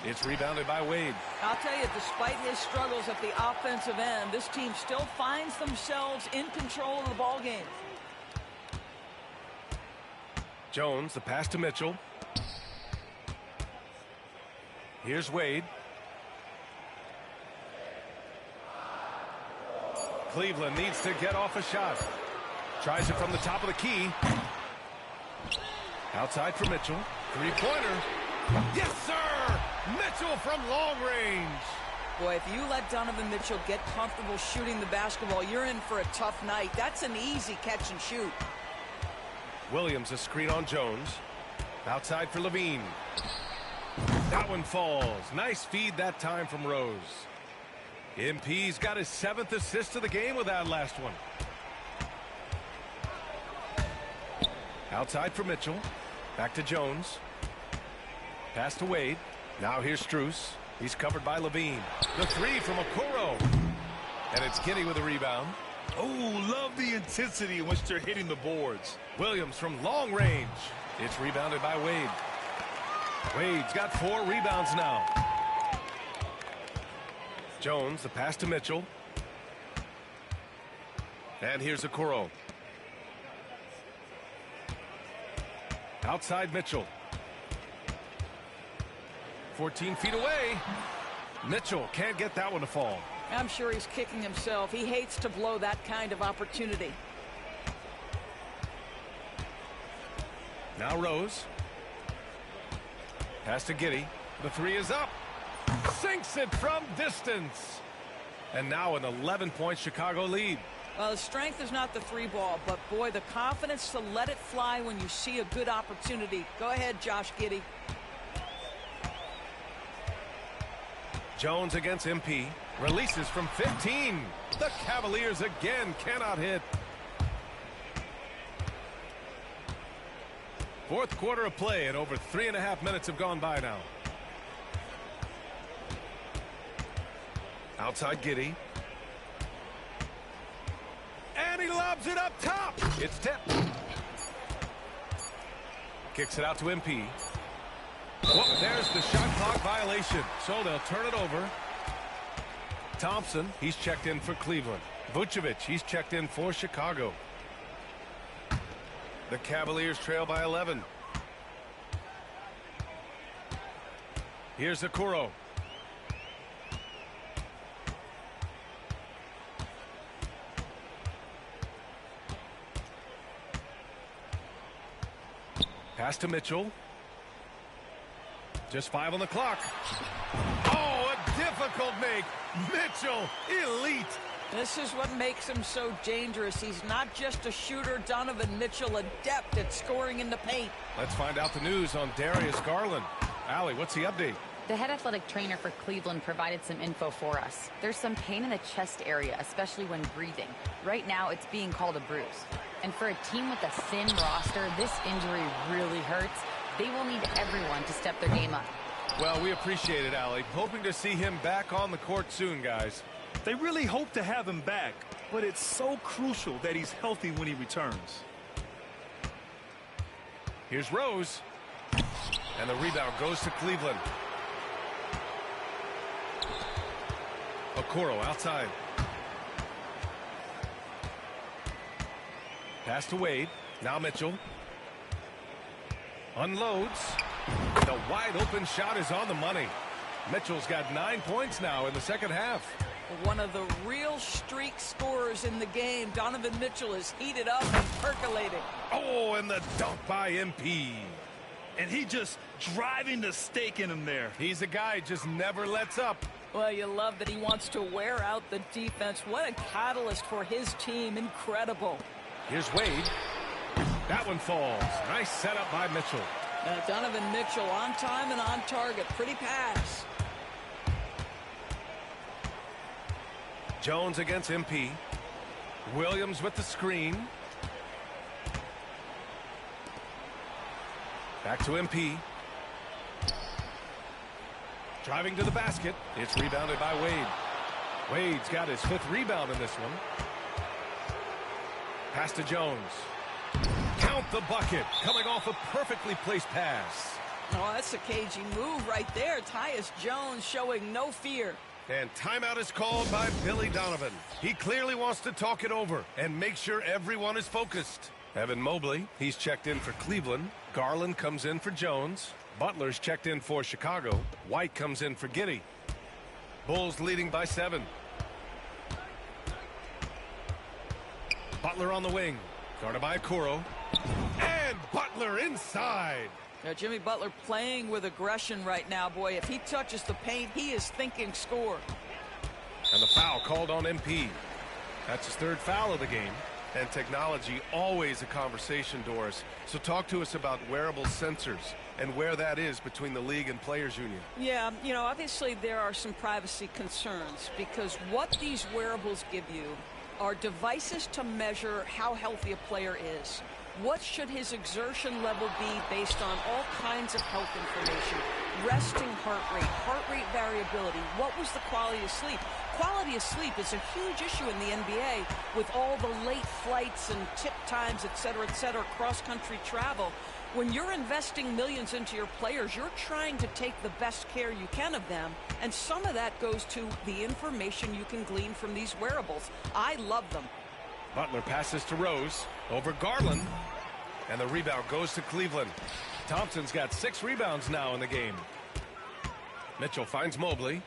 D: It's rebounded by Wade.
F: I'll tell you, despite his struggles at the offensive end, this team still finds themselves in control of the ball game.
D: Jones, the pass to Mitchell. Here's Wade. Cleveland needs to get off a shot. Tries it from the top of the key. Outside for Mitchell. 3-pointer. Yes, sir! Mitchell from long range.
F: Boy, if you let Donovan Mitchell get comfortable shooting the basketball, you're in for a tough night. That's an easy catch and shoot.
D: Williams, a screen on Jones. Outside for Levine. That one falls. Nice feed that time from Rose. MP's got his 7th assist of the game with that last one. Outside for Mitchell. Back to Jones. Pass to Wade. Now here's Strus. He's covered by Levine. The 3 from Okoro. And it's Giddey with a rebound.
E: Oh, love the intensity in which they're hitting the boards.
D: Williams from long range. It's rebounded by Wade. Wade's got 4 rebounds now. Jones, the pass to Mitchell. And here's Okoro. Outside Mitchell. 14 feet away. Mitchell can't get that one to fall.
F: I'm sure he's kicking himself. He hates to blow that kind of opportunity.
D: Now Rose. Pass to Giddey. The three is up. Sinks it from distance. And now an 11-point Chicago lead.
F: Well, the strength is not the three ball, but boy, the confidence to let it fly when you see a good opportunity. Go ahead, Josh Giddey.
D: Jones against MP. Releases from 15. The Cavaliers again cannot hit. Fourth quarter of play, and over 3.5 minutes have gone by now. Outside Giddey. And he lobs it up top. It's tipped. Kicks it out to MP. Whoa, there's the shot clock violation. So they'll turn it over. Thompson, he's checked in for Cleveland. Vucevic, he's checked in for Chicago. The Cavaliers trail by 11. Here's Okoro. Pass to Mitchell. Just 5 on the clock. Oh, a difficult make. Mitchell, elite.
F: This is what makes him so dangerous. He's not just a shooter. Donovan Mitchell, adept at scoring in the paint.
D: Let's find out the news on Darius Garland. Allie, what's the update?
G: The head athletic trainer for Cleveland provided some info for us. There's some pain in the chest area, especially when breathing. Right now, it's being called a bruise. And for a team with a thin roster, this injury really hurts. They will need everyone to step their game up.
D: Well, we appreciate it, Allie. Hoping to see him back on the court soon, guys.
E: They really hope to have him back, but it's so crucial that he's healthy when he returns.
D: Here's Rose. And the rebound goes to Cleveland. Okoro outside. Pass to Wade. Now Mitchell. Unloads. The wide open shot is on the money. Mitchell's got 9 points now in the second half.
F: One of the real streak scorers in the game. Donovan Mitchell is heated up and percolating.
D: Oh, and the dunk by MP.
E: And he just driving the stake in him there.
D: He's a guy who just never lets up.
F: Well, you love that he wants to wear out the defense. What a catalyst for his team. Incredible.
D: Here's Wade. That one falls. Nice setup by Mitchell.
F: Donovan Mitchell on time and on target. Pretty pass.
D: Jones against MP. Williams with the screen. Back to MP. Driving to the basket. It's rebounded by Wade. Wade's got his 5th rebound in this one. Pass to Jones. Count the bucket. Coming off a perfectly placed pass.
F: Oh, that's a cagey move right there. Tyus Jones showing no fear.
D: And timeout is called by Billy Donovan. He clearly wants to talk it over and make sure everyone is focused. Evan Mobley, he's checked in for Cleveland. Garland comes in for Jones. Butler's checked in for Chicago. White comes in for Giddey. Bulls leading by 7. Butler on the wing. Guarded by Okoro. And Butler inside.
F: Now, Jimmy Butler playing with aggression right now. Boy, if he touches the paint, he is thinking score.
D: And the foul called on MP. That's his 3rd foul of the game. And technology, always a conversation, Doris. So talk to us about wearable sensors and where that is between the league and players union.
F: Yeah, you know, obviously there are some privacy concerns because what these wearables give you are devices to measure how healthy a player is. What should his exertion level be based on all kinds of health information? Resting heart rate variability. What was the quality of sleep? Quality of sleep is a huge issue in the NBA with all the late flights and tip times, et cetera, cross-country travel. When you're investing millions into your players, you're trying to take the best care you can of them, and some of that goes to the information you can glean from these wearables. I love them.
D: Butler passes to Rose over Garland, and the rebound goes to Cleveland. Thompson's got 6 rebounds now in the game. Mitchell finds Mobley.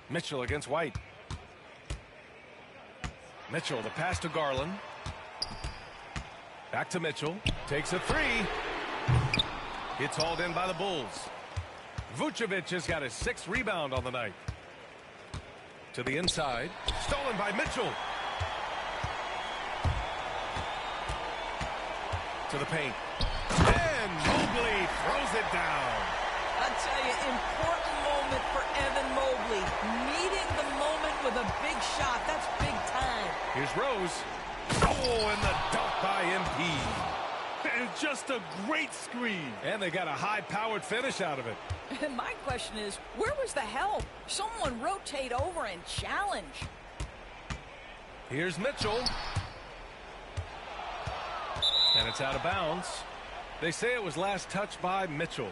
D: Mitchell against White. Mitchell, the pass to Garland. Back to Mitchell. Takes a 3. It's hauled in by the Bulls. Vucevic has got his 6th rebound on the night. To the inside. Stolen by Mitchell. To the paint. And Mobley throws it down.
F: I tell you, important moment for Evan Mobley. Meeting the moment with a big shot. That's big time.
D: Here's Rose. Oh, and the dunk by MP.
E: And just a great screen.
D: And they got a high-powered finish out of it.
F: And my question is, where was the help? Someone rotate over and challenge.
D: Here's Mitchell. And it's out of bounds. They say it was last touched by Mitchell.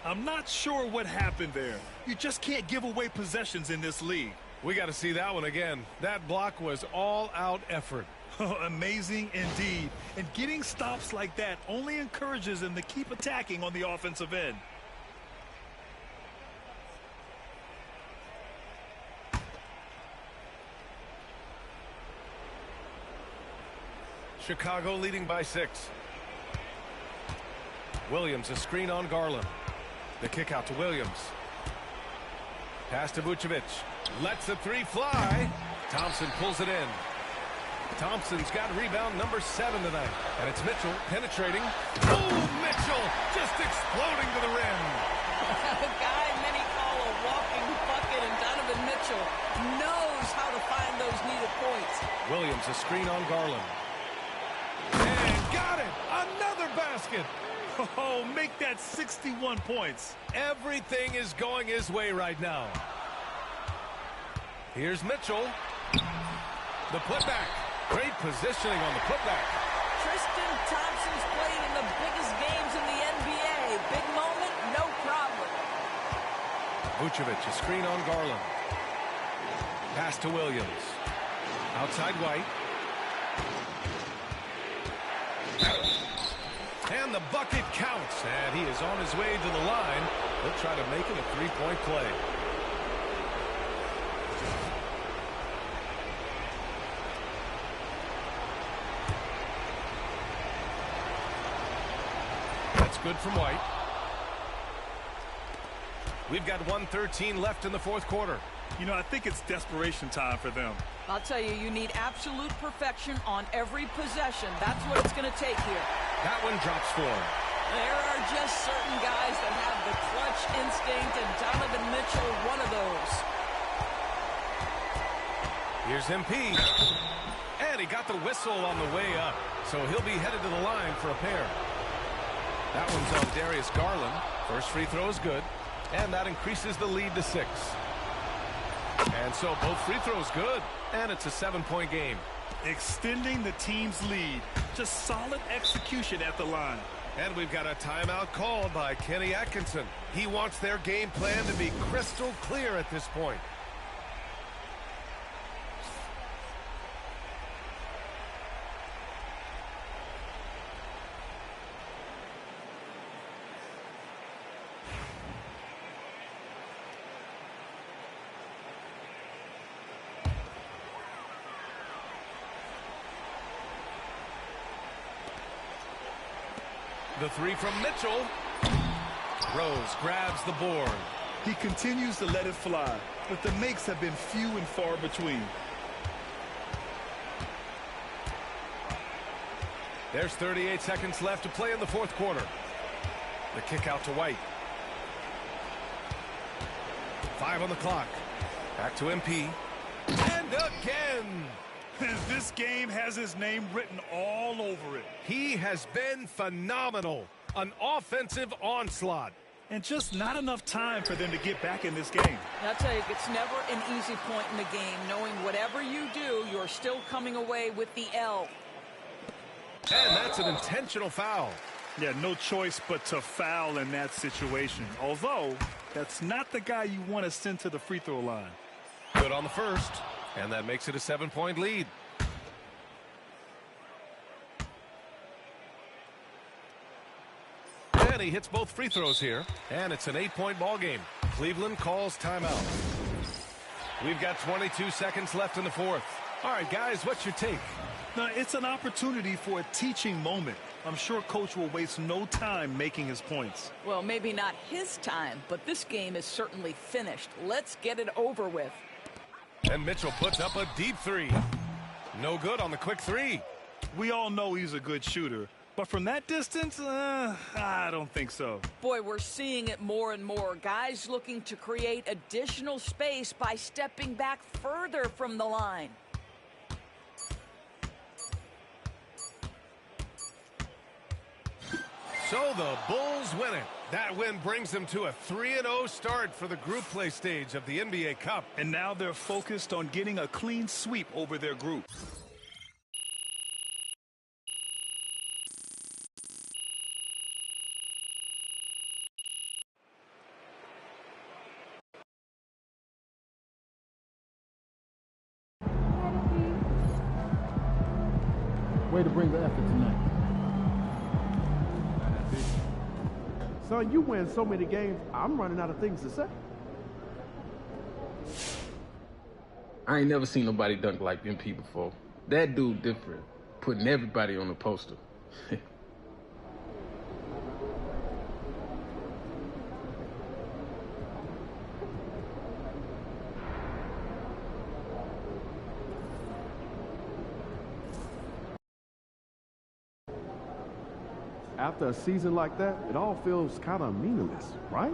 E: I'm not sure what happened there. You just can't give away possessions in this league.
D: We got to see that one again. That block was all-out effort.
E: Amazing indeed. And getting stops like that only encourages them to keep attacking on the offensive end.
D: Chicago leading by 6. Williams, a screen on Garland. The kick out to Williams. Pass to Vucevic. Lets the 3 fly. Thompson pulls it in. Thompson's got rebound number 7 tonight. And it's Mitchell penetrating. Oh, Mitchell just exploding to the rim.
F: A guy many call a walking bucket, and Donovan Mitchell knows how to find those needed points.
D: Williams, a screen on Garland. And got it. Another basket.
E: Oh, make that 61 points.
D: Everything is going his way right now. Here's Mitchell. The putback. Great positioning on the putback.
F: Tristan Thompson's played in the biggest games in the NBA. Big moment, no problem.
D: Vucevic, a screen on Garland. Pass to Williams. Outside White. And the bucket counts. And he is on his way to the line. He'll try to make it a 3-point play. That's good from White. We've got 1:13 left in the 4th quarter.
E: You know, I think it's desperation time for them.
F: I'll tell you, you need absolute perfection on every possession. That's what it's going to take here.
D: That one drops 4.
F: There are just certain guys that have the clutch instinct, and Donovan Mitchell, one of those.
D: Here's MP. And he got the whistle on the way up, so he'll be headed to the line for a pair. That one's on Darius Garland. First free throw is good, and that increases the lead to 6. And so both free throws good, and it's a 7-point game.
E: Extending the team's lead. Just solid execution at the line.
D: And we've got a timeout called by Kenny Atkinson. He wants their game plan to be crystal clear at this point. The 3 from Mitchell. Rose grabs the board.
E: He continues to let it fly, but the makes have been few and far between.
D: There's 38 seconds left to play in the 4th quarter. The kick out to White. 5 on the clock. Back to MP. And again.
E: This game has his name written all over it.
D: He has been phenomenal. An offensive onslaught.
E: And just not enough time for them to get back in this game.
F: I'll tell you, it's never an easy point in the game, knowing whatever you do, you're still coming away with the L.
D: And that's an intentional foul.
E: Yeah, no choice but to foul in that situation. Although, that's not the guy you want to send to the free throw line.
D: Good on the first. And that makes it a 7-point lead. And he hits both free throws here. And it's an 8-point ball game. Cleveland calls timeout. We've got 22 seconds left in the 4th. All right, guys, what's your take?
E: Now, it's an opportunity for a teaching moment. I'm sure Coach will waste no time making his points.
F: Well, maybe not his time, but this game is certainly finished. Let's get it over with.
D: And Mitchell puts up a deep three. No good on the quick three.
E: We all know he's a good shooter, but from that distance, I don't think so.
F: Boy, we're seeing it more and more. Guys looking to create additional space by stepping back further from the line.
D: So the Bulls win it. That win brings them to a 3-0 start for the group play stage of the NBA Cup.
E: And now they're focused on getting a clean sweep over their group.
A: Way to bring the effort tonight.
L: Son, you win so many games, I'm running out of things to say.
M: I ain't never seen nobody dunk like MP before. That dude different, putting everybody on the poster.
L: After a season like that, it all feels kind of meaningless, right?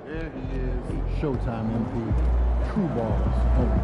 A: There he is. Showtime, MP. True balls. Only.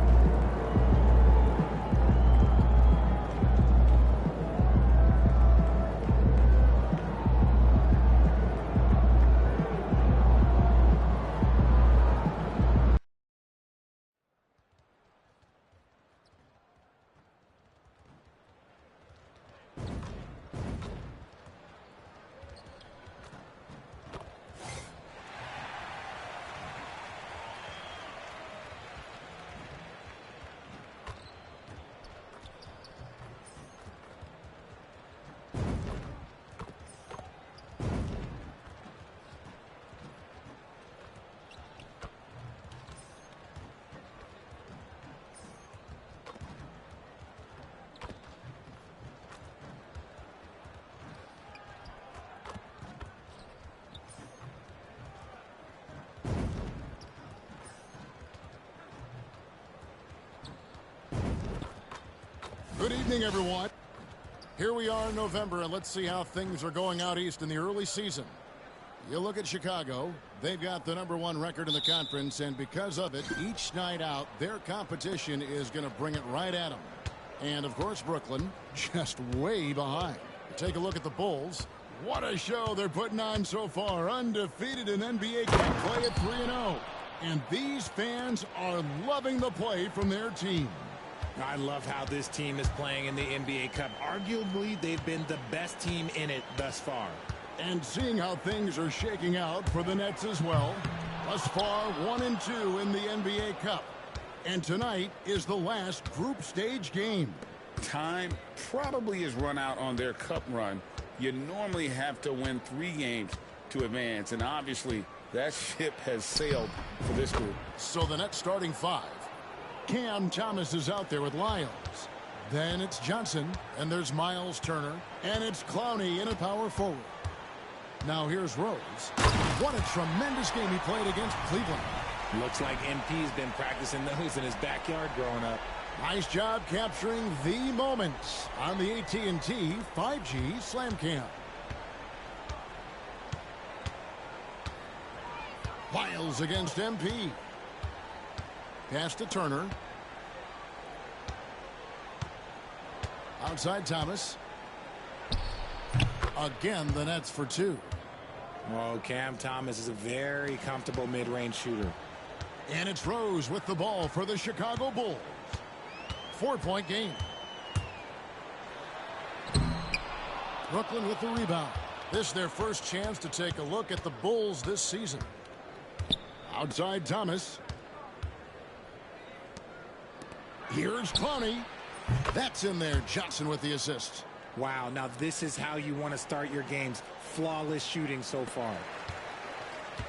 N: Good evening, everyone. Here we are in November, and let's see how things are going out east in the early season. You look at Chicago. They've got the #1 record in the conference, and because of it, each night out, their competition is going to bring it right at them. And, of course, Brooklyn just way behind. Take a look at the Bulls. What a show they're putting on so far. Undefeated in NBA Cup play at 3-0. And these fans are loving the play from their team.
O: I love how this team is playing in the NBA Cup. Arguably, they've been the best team in it thus far.
N: And seeing how things are shaking out for the Nets as well. Thus far, 1-2 in the NBA Cup. And tonight is the last group stage game.
P: Time probably is run out on their cup run. You normally have to win 3 games to advance, and obviously that ship has sailed for this group.
N: So the net starting 5. Cam Thomas is out there with Lyles. Then it's Johnson, and there's Miles Turner, and it's Clowney in a power forward. Now here's Rose. What a tremendous game he played against Cleveland.
O: Looks like MP's been practicing those in his backyard growing up.
N: Nice job capturing the moments on the AT&T 5G Slam Cam. Lyles against MP. Pass to Turner. Outside Thomas. Again, the net's for 2.
O: Oh, Cam Thomas is a very comfortable mid-range shooter.
N: And it's Rose with the ball for the Chicago Bulls. 4-point game. Brooklyn with the rebound. This is their first chance to take a look at the Bulls this season. Outside Thomas. Here's Clowney. That's in there. Johnson with the assist.
O: Wow, now this is how you want to start your games. Flawless shooting so far.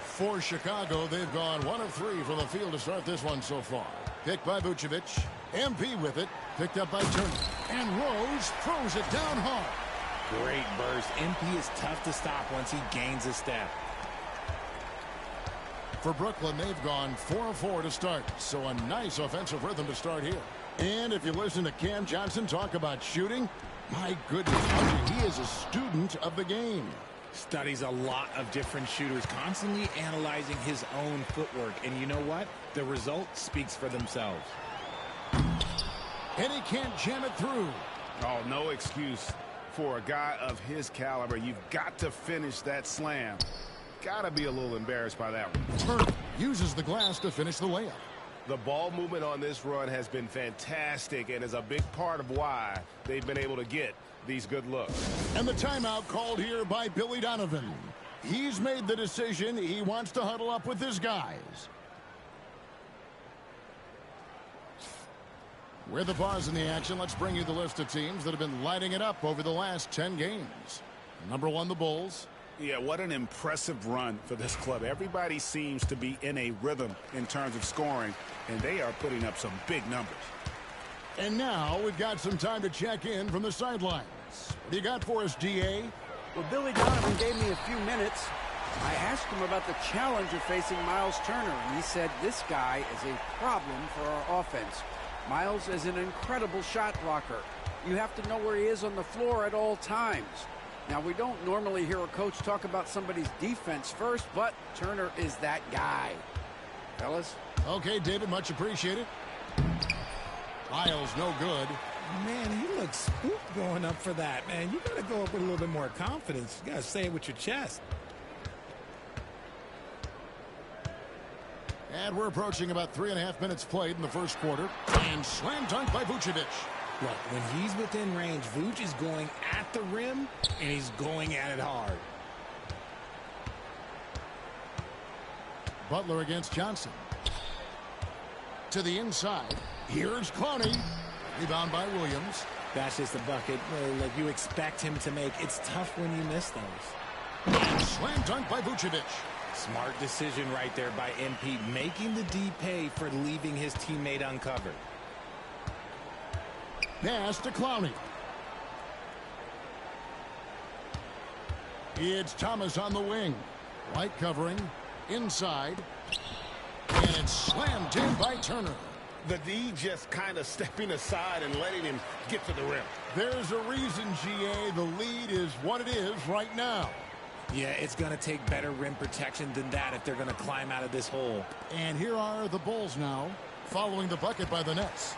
N: For Chicago, they've gone 1 of 3 from the field to start this one so far. Picked by Vucevic. MP with it. Picked up by Turner. And Rose throws it down hard.
O: Great burst. MP is tough to stop once he gains a step.
N: For Brooklyn, they've gone 4 of 4 to start. So a nice offensive rhythm to start here. And if you listen to Cam Johnson talk about shooting, my goodness, he is a student of the game.
O: Studies a lot of different shooters, constantly analyzing his own footwork. And you know what? The result speaks for themselves.
N: And he can't jam it through.
J: Oh, no excuse for a guy of his caliber. You've got to finish that slam. Got to be a little embarrassed by that one.
N: Turner uses the glass to finish the layup.
D: The ball movement on this run has been fantastic and is a big part of why they've been able to get these good looks.
N: And the timeout called here by Billy Donovan. He's made the decision. He wants to huddle up with his guys. With the pause in the action, let's bring you the list of teams that have been lighting it up over the last 10 games. Number 1, the Bulls.
J: Yeah, what an impressive run for this club. Everybody seems to be in a rhythm in terms of scoring, and they are putting up some big numbers.
N: And now we've got some time to check in from the sidelines. What do you got for us, DA?
Q: Well, Billy Donovan gave me a few minutes. I asked him about the challenge of facing Miles Turner, and he said this guy is a problem for our offense. Miles is an incredible shot blocker. You have to know where he is on the floor at all times. Now, we don't normally hear a coach talk about somebody's defense first, but Turner is that guy. Fellas?
N: Okay, David, much appreciated. Lyles, no good.
O: Man, you look spooked going up for that, man. You got to go up with a little bit more confidence. You got to say it with your chest.
N: And we're approaching about 3.5 minutes played in the first quarter. And slam dunk by Vucevic.
O: Look, when he's within range, Vuce is going at the rim, and he's going at it hard.
N: Butler against Johnson. To the inside. Here's Clowney. Rebound by Williams.
O: That's just a bucket like you expect him to make. It's tough when you miss those.
N: And slam dunk by Vucevic.
O: Smart decision right there by MP, making the D pay for leaving his teammate uncovered.
N: Pass to Clowney. It's Thomas on the wing. White covering. Inside. And it's slammed in by Turner.
J: The D just kind of stepping aside and letting him get to the rim.
N: There's a reason, GA. The lead is what it is right now.
O: Yeah, it's going to take better rim protection than that if they're going to climb out of this hole.
N: And here are the Bulls now, following the bucket by the Nets.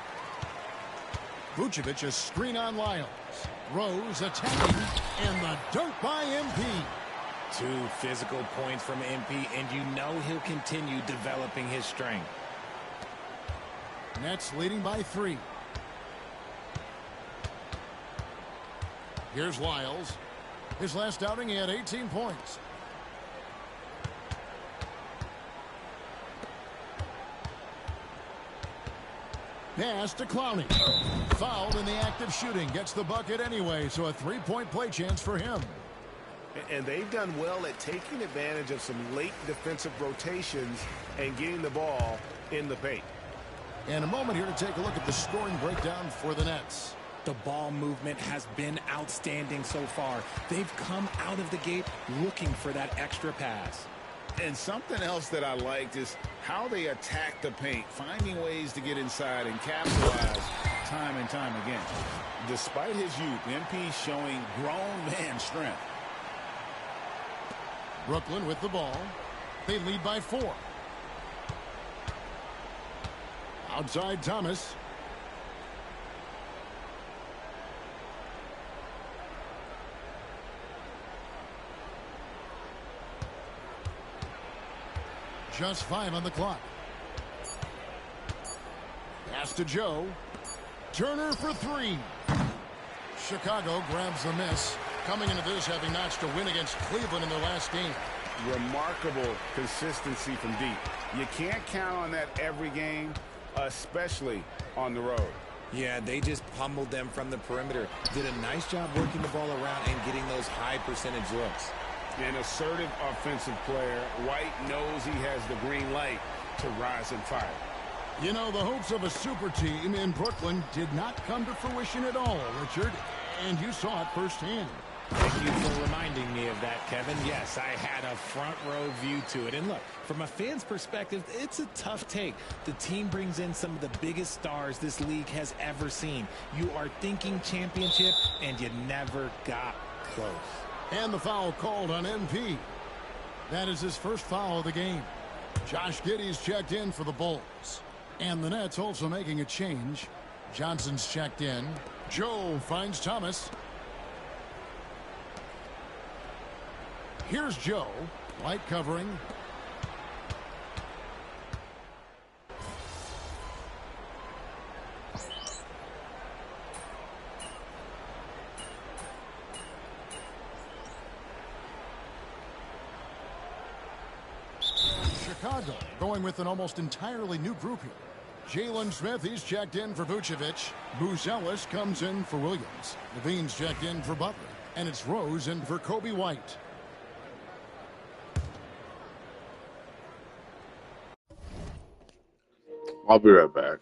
N: Vucevic, a screen on Lyles. Rose attacking, and the dunk by MP.
O: 2 physical points from MP, and you know he'll continue developing his strength.
N: Nets leading by 3. Here's Lyles. His last outing, he had 18 points. Pass to Clowney. Fouled in the act of shooting. Gets the bucket anyway, so a three-point play chance for him.
J: And they've done well at taking advantage of some late defensive rotations and getting the ball in the paint.
N: And a moment here to take a look at the scoring breakdown for the Nets.
O: The ball movement has been outstanding so far. They've come out of the gate looking for that extra pass.
P: And something else that I liked is how they attack the paint, finding ways to get inside and capitalize time and time again. Despite his youth, MP showing grown man strength.
N: Brooklyn with the ball. They lead by 4. Outside Thomas. Just 5 on the clock. Pass to Joe. Turner for 3. Chicago grabs the miss. Coming into this, having notched a win against Cleveland in their last game.
P: Remarkable consistency from deep. You can't count on that every game, especially on the road.
O: Yeah, they just pummeled them from the perimeter. Did a nice job working the ball around and getting those high percentage looks.
P: An assertive offensive player. White knows he has the green light to rise and fire.
N: You know, the hopes of a super team in Brooklyn did not come to fruition at all, Richard. And you saw it firsthand.
O: Thank you for reminding me of that, Kevin. Yes, I had a front row view to it. And look, from a fan's perspective, it's a tough take. The team brings in some of the biggest stars this league has ever seen. You are thinking championship, and you never got close.
N: And the foul called on MP. That is his first foul of the game. Josh Giddey's checked in for the Bulls. And the Nets also making a change. Johnson's checked in. Joe finds Thomas. Here's Joe. Light covering. Chicago going with an almost entirely new group here. Jalen Smith, he's checked in for Vucevic. Buzelis comes in for Williams. Levine's checked in for Butler. And it's Rose in for Kobe White.
R: I'll be right back.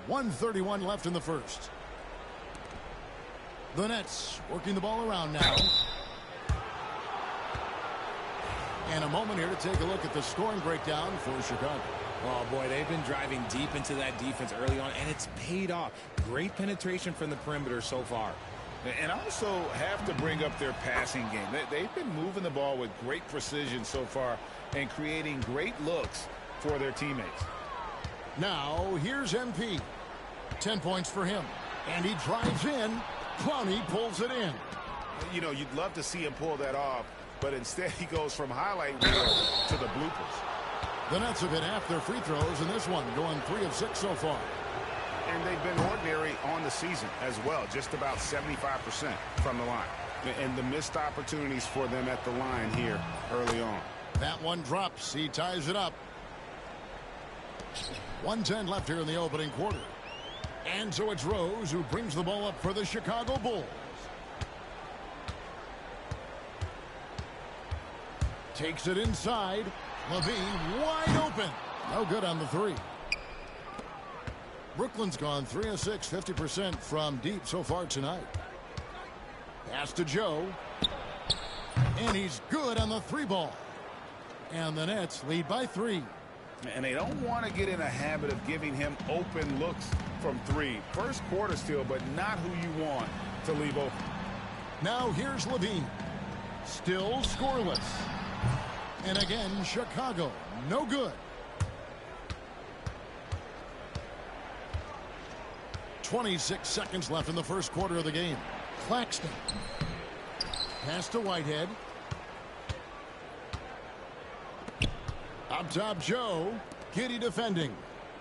N: 1:31 left in the first. The Nets working the ball around now. And a moment here to take a look at the scoring breakdown for Chicago.
O: Oh, boy, they've been driving deep into that defense early on, and it's paid off. Great penetration from the perimeter so far.
P: And I also have to bring up their passing game. They've been moving the ball with great precision so far and creating great looks for their teammates.
N: Now, here's MP. 10 points for him. And he drives in. Clowney pulls it in.
P: You know, you'd love to see him pull that off, but instead he goes from highlight reel to the bloopers.
N: The Nets have hit half their free throws in this one, going 3 of 6 so far.
P: And they've been ordinary on the season as well, just about 75% from the line. And the missed opportunities for them at the line here early on.
N: That one drops. He ties it up. 1:10 left here in the opening quarter. And so it's Rose who brings the ball up for the Chicago Bulls. Takes it inside. Levine wide open. No good on the three. Brooklyn's gone 3 of 6, 50% from deep so far tonight. Pass to Joe. And he's good on the 3-ball. And the Nets lead by 3.
P: And they don't want to get in a habit of giving him open looks from 3. First quarter still, but not who you want to leave open.
N: Now here's Levine. Still scoreless. And again, Chicago, no good. 26 seconds left in the first quarter of the game. Claxton. Pass to Whitehead. Up top, Joe. Giddy defending.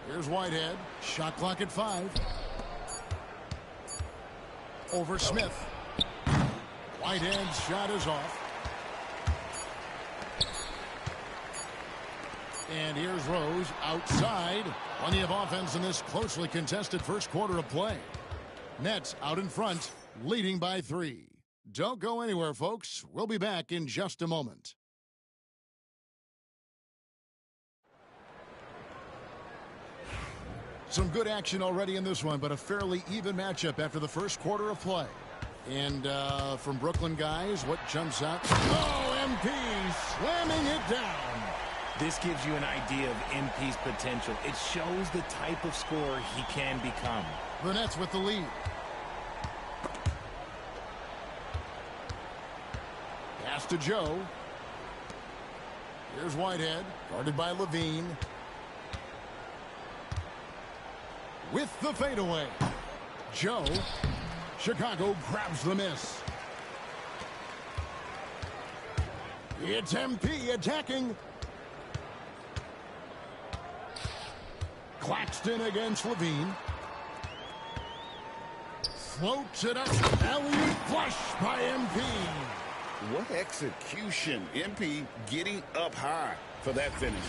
N: Here's Whitehead. Shot clock at 5. Over Smith. Whitehead's shot is off. And here's Rose outside. Plenty of offense in this closely contested first quarter of play. Nets out in front, leading by 3. Don't go anywhere, folks. We'll be back in just a moment. Some good action already in this one, but a fairly even matchup after the first quarter of play. And from Brooklyn guys, what jumps out? Oh, MP slamming it down.
O: This gives you an idea of MP's potential. It shows the type of scorer he can become.
N: The Nets with the lead. Pass to Joe. Here's Whitehead, guarded by Levine. With the fadeaway. Joe. Chicago grabs the miss. It's MP attacking. Claxton against Levine. Floats it up. Alley-oop flush by MP.
P: What execution. MP getting up high for that finish.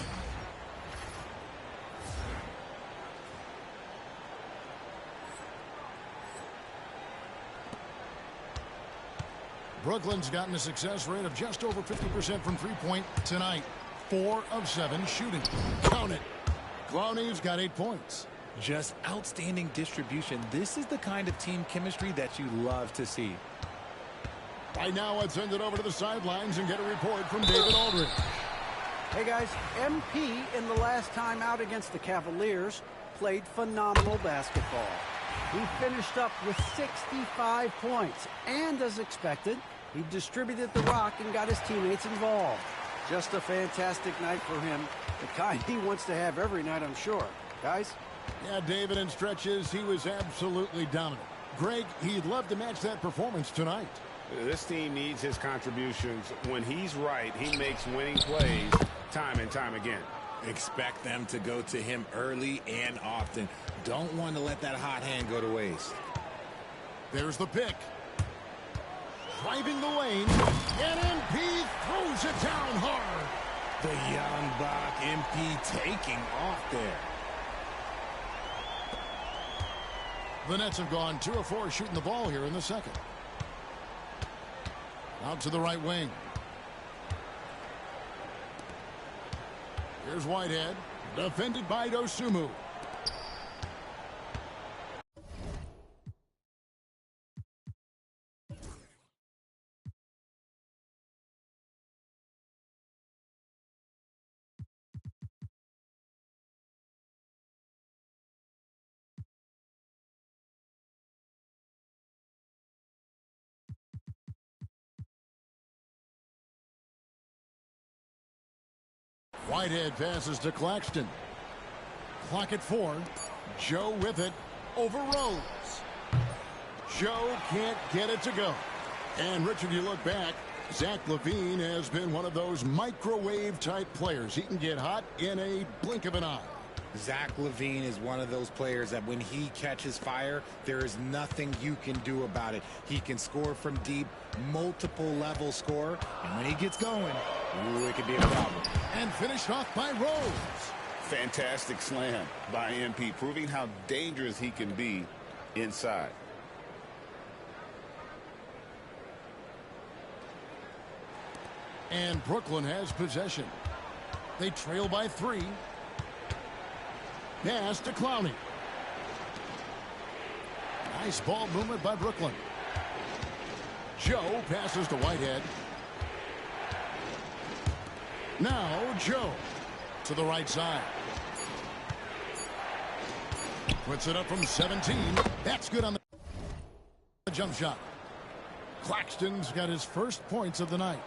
N: Brooklyn's gotten a success rate of just over 50% from three-point tonight. 4 of 7 shooting. Count it. Clowney's got 8 points.
O: Just outstanding distribution. This is the kind of team chemistry that you love to see.
N: Right now, let's send it over to the sidelines and get a report from David Aldridge.
Q: Hey, guys, MP in the last time out against the Cavaliers played phenomenal basketball. He finished up with 65 points, and as expected, he distributed the rock and got his teammates involved. Just a fantastic night for him, the kind he wants to have every night, I'm sure. Guys?
N: Yeah, David, in stretches, he was absolutely dominant. Greg, he'd love to match that performance tonight.
P: This team needs his contributions. When he's right, he makes winning plays time and time again.
O: Expect them to go to him early and often. Don't want to let that hot hand go to waste.
N: There's the pick. Driving the lane. And MP throws it down hard.
O: The young buck, MP taking off there.
N: The Nets have gone 2 of 4 shooting the ball here in the second. Out to the right wing. Here's Whitehead. Defended by Dosunmu. Whitehead passes to Claxton. Clock at 4. Joe with it over Rose. Joe can't get it to go. And Richard, you look back, Zach LaVine has been one of those microwave-type players. He can get hot in a blink of an eye.
O: Zach LaVine is one of those players that when he catches fire, there is nothing you can do about it. He can score from deep, multiple level score, and when he gets going, ooh, it could be a problem.
N: And finished off by Rose.
P: Fantastic slam by MP, proving how dangerous he can be inside.
N: And Brooklyn has possession. They trail by 3. Pass to Clowney. Nice ball movement by Brooklyn. Joe passes to Whitehead. Now Joe to the right side. Puts it up from 17. That's good on the jump shot. Claxton's got his first points of the night.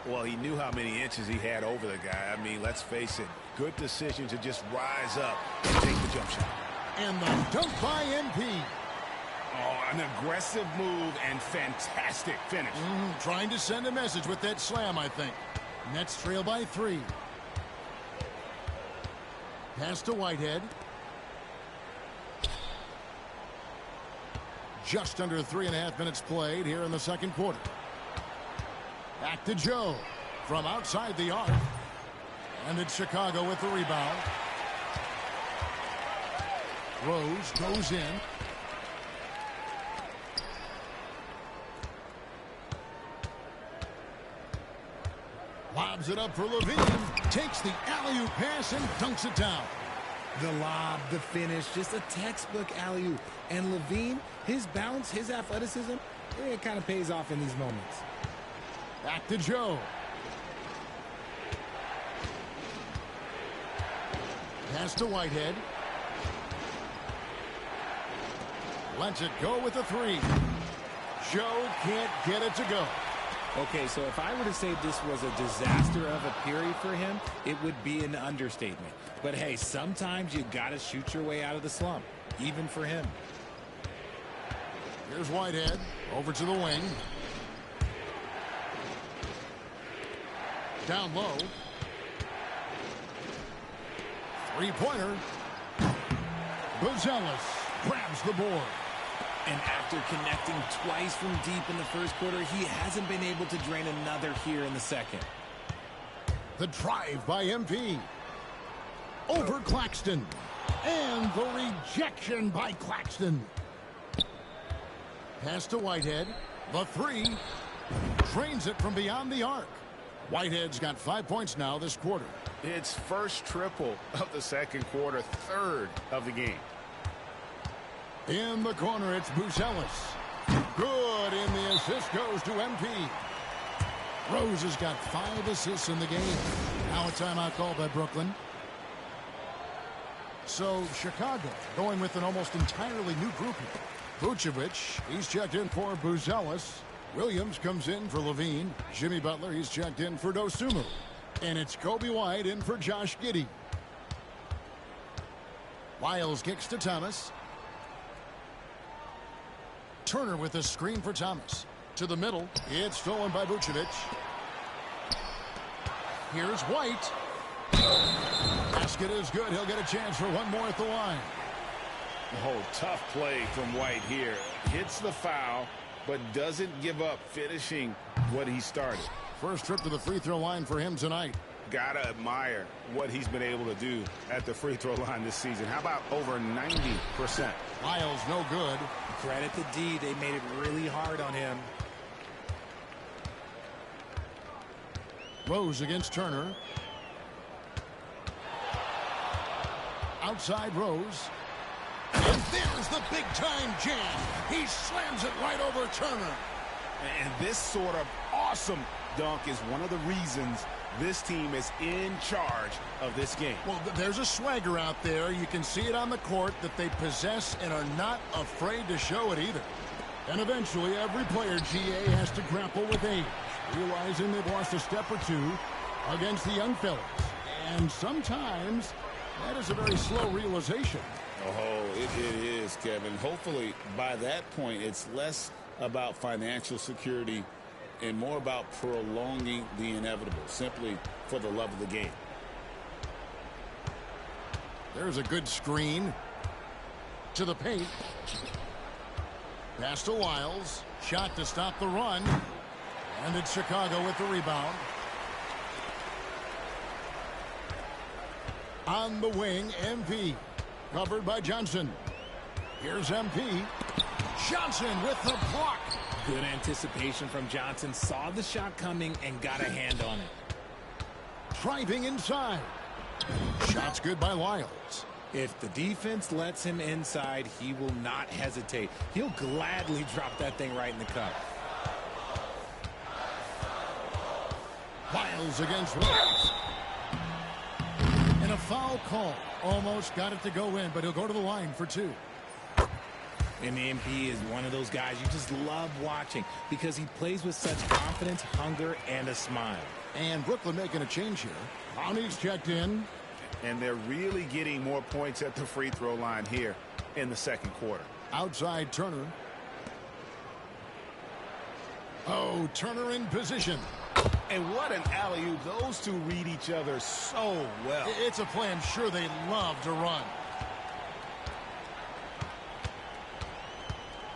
P: Well, he knew how many inches he had over the guy. I mean, let's face it. Good decision to just rise up and take the jump shot.
N: And the dunk by MP.
P: Oh, an aggressive move and fantastic finish.
N: Trying to send a message with that slam, I think. Nets trail by 3. Pass to Whitehead. Just under 3.5 minutes played here in the second quarter. Back to Joe from outside the arc. And it's Chicago with the rebound. Rose goes in. Lobs it up for LaVine. Takes the alley-oop pass and dunks it down.
O: The lob, the finish, just a textbook alley-oop. And LaVine, his bounce, his athleticism, it kind of pays off in these moments.
N: Back to Joe. Pass to Whitehead. Lets it go with the 3. Joe can't get it to go.
O: Okay, so if I were to say this was a disaster of a period for him, it would be an understatement. But hey, sometimes you got to shoot your way out of the slump, even for him.
N: Here's Whitehead over to the wing. Down low. 3-pointer. Buzelis grabs the board.
O: And after connecting twice from deep in the first quarter, he hasn't been able to drain another here in the second.
N: The drive by MP. Over Claxton. And the rejection by Claxton. Pass to Whitehead. The 3. Trains it from beyond the arc. Whitehead's got 5 points now this quarter.
P: It's first triple of the second quarter, third of the game.
N: In the corner, it's Buzelis. Good, and the assist goes to MP. Rose has got 5 assists in the game. Now a timeout called by Brooklyn. So Chicago going with an almost entirely new grouping. Vucevic, he's checked in for Buzelis. Williams comes in for LaVine. Jimmy Butler, he's checked in for Dosunmu. And it's Kobe White in for Josh Giddey. Lyles kicks to Thomas. Turner with a screen for Thomas. To the middle. It's stolen by Vucevic. Here's White. Basket is good. He'll get a chance for one more at the line.
P: Oh, tough play from White here. Hits the foul, but doesn't give up finishing what he started.
N: First trip to the free throw line for him tonight.
P: Gotta admire what he's been able to do at the free throw line this season. How about over 90%?
N: Lyles no good.
O: Credit to D. They made it really hard on him.
N: Rose against Turner. Outside Rose. And there's the big-time jam. He slams it right over Turner.
P: And this sort of awesome dunk is one of the reasons this team is in charge of this game.
N: Well, there's a swagger out there. You can see it on the court that they possess and are not afraid to show it either. And eventually, every player, GA, has to grapple with age, realizing they've lost a step or two against the young fellas. And sometimes that is a very slow realization.
P: Oh, it is, Kevin. Hopefully, by that point, it's less about financial security and more about prolonging the inevitable, simply for the love of the game.
N: There's a good screen to the paint. Pass to Wiles. Shot to stop the run. And it's Chicago with the rebound. On the wing, MP. Covered by Johnson. Here's MP. Johnson with the block.
O: Good anticipation from Johnson. Saw the shot coming and got a hand on it.
N: Driving inside. Shot's good by Wiles.
O: If the defense lets him inside, he will not hesitate. He'll gladly drop that thing right in the cup.
N: Wiles against Wiles. And a foul call. Almost got it to go in, but he'll go to the line for two.
O: And the MP is one of those guys you just love watching because he plays with such confidence, hunger, and a smile.
N: And Brooklyn making a change here. Brownie's checked in.
P: And they're really getting more points at the free throw line here in the second quarter.
N: Outside Turner. Oh, Turner in position.
P: And what an alley-oop. Those two read each other so well.
N: It's a play I'm sure they love to run.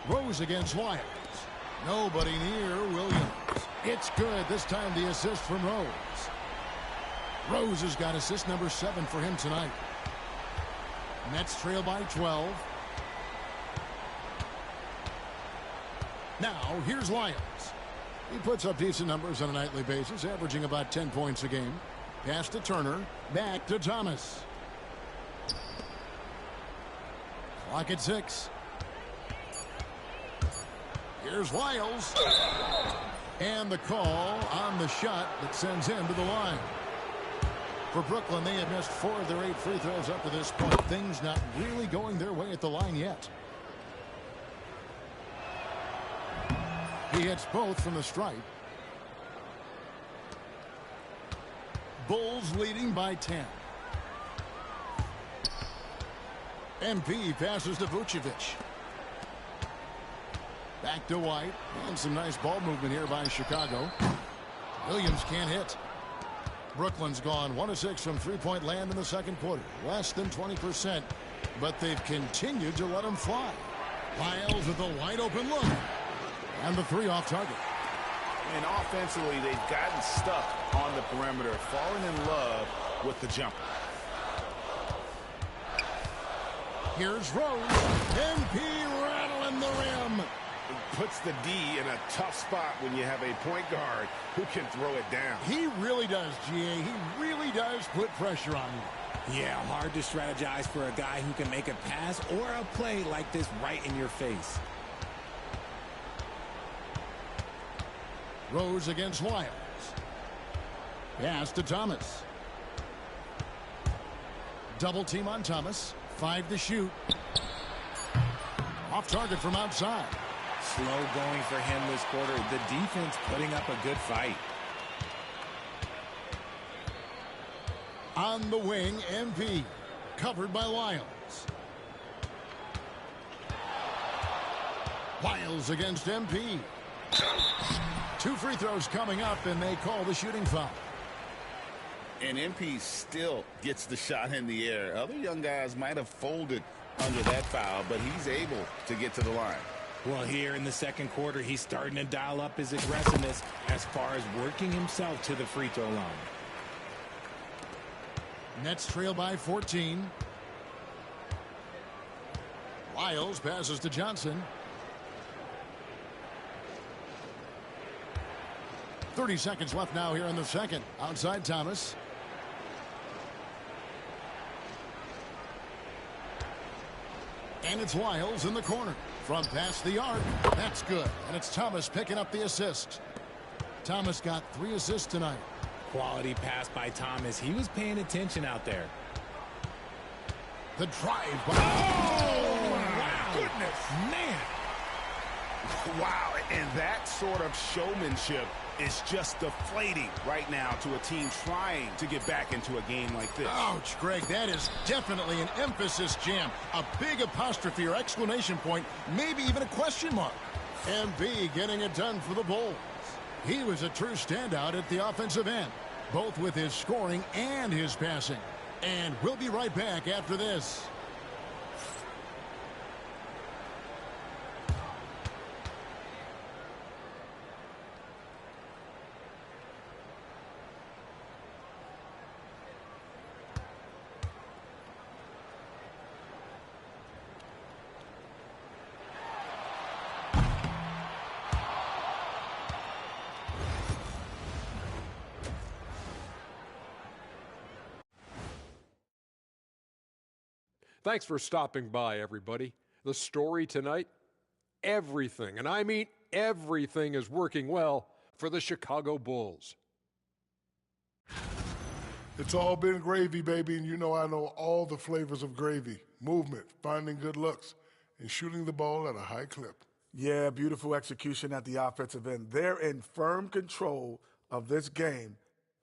N: Rose against Wiles. Nobody near Williams. It's good. This time the assist from Rose. Rose has got assist number 7 for him tonight. Nets trail by 12. Now, here's Wiles. He puts up decent numbers on a nightly basis, averaging about 10 points a game. Pass to Turner. Back to Thomas. Clock at 6. Here's Wiles. And the call on the shot that sends him to the line. For Brooklyn, they have missed 4 of their 8 free throws up to this point. Things not really going their way at the line yet. He hits both from the stripe. Bulls leading by 10. MP passes to Vucevic. Back to White. And some nice ball movement here by Chicago. Williams can't hit. Brooklyn's gone 1 of 6 from three-point land in the second quarter. Less than 20%. But they've continued to let them fly. Wiles with a wide-open look. And the 3 off target.
P: And offensively, they've gotten stuck on the perimeter, falling in love with the jumper.
N: Here's Rose. MP rattling the rim.
P: It puts the D in a tough spot when you have a point guard who can throw it down.
N: He really does, GA. He really does put pressure on you.
O: Yeah, hard to strategize for a guy who can make a pass or a play like this right in your face.
N: Rose against Wiles. Pass to Thomas. Double team on Thomas. 5 to shoot. Off target from outside.
O: Slow going for him this quarter. The defense putting up a good fight.
N: On the wing, MP. Covered by Wiles. Wiles against MP. 2 free throws coming up, and they call the shooting foul.
P: And MP still gets the shot in the air. Other young guys might have folded under that foul, but he's able to get to the line.
O: Well, here in the second quarter, he's starting to dial up his aggressiveness as far as working himself to the free throw line.
N: Nets trail by 14. Wiles passes to Johnson. 30 seconds left now here in the second. Outside Thomas. And it's Wiles in the corner. From past the arc. That's good. And it's Thomas picking up the assist. Thomas got 3 assists tonight.
O: Quality pass by Thomas. He was paying attention out there.
N: The drive by...
O: Oh, wow.
N: Goodness.
O: Man.
P: Wow, and that sort of showmanship is just deflating right now to a team trying to get back into a game like this.
N: Ouch, Greg, that is definitely an emphasis jam. A big apostrophe or exclamation point, maybe even a question mark. MB getting it done for the Bulls. He was a true standout at the offensive end, both with his scoring and his passing. And we'll be right back after this.
I: Thanks for stopping by, everybody. The story tonight, everything, and I mean everything, is working well for the Chicago Bulls.
R: It's all been gravy, baby, and you know I know all the flavors of gravy. Movement, finding good looks, and shooting the ball at a high clip.
S: Yeah, beautiful execution at the offensive end. They're in firm control of this game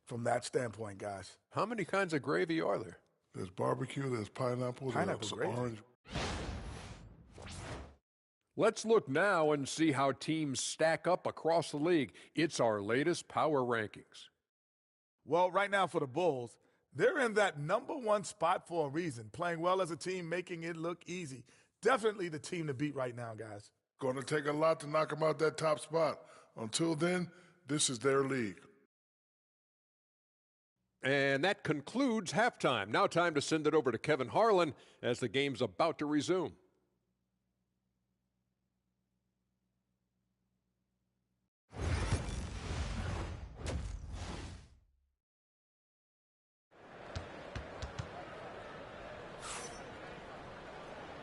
S: from that standpoint, guys.
I: How many kinds of gravy are there?
R: There's barbecue, there's pineapple, there's orange.
I: Let's look now and see how teams stack up across the league. It's our latest power rankings.
S: Well, right now for the Bulls, they're in that #1 spot for a reason. Playing well as a team, making it look easy. Definitely the team to beat right now, guys.
R: Going to take a lot to knock them out that top spot. Until then, this is their league.
I: And that concludes halftime. Now time to send it over to Kevin Harlan as the game's about to resume.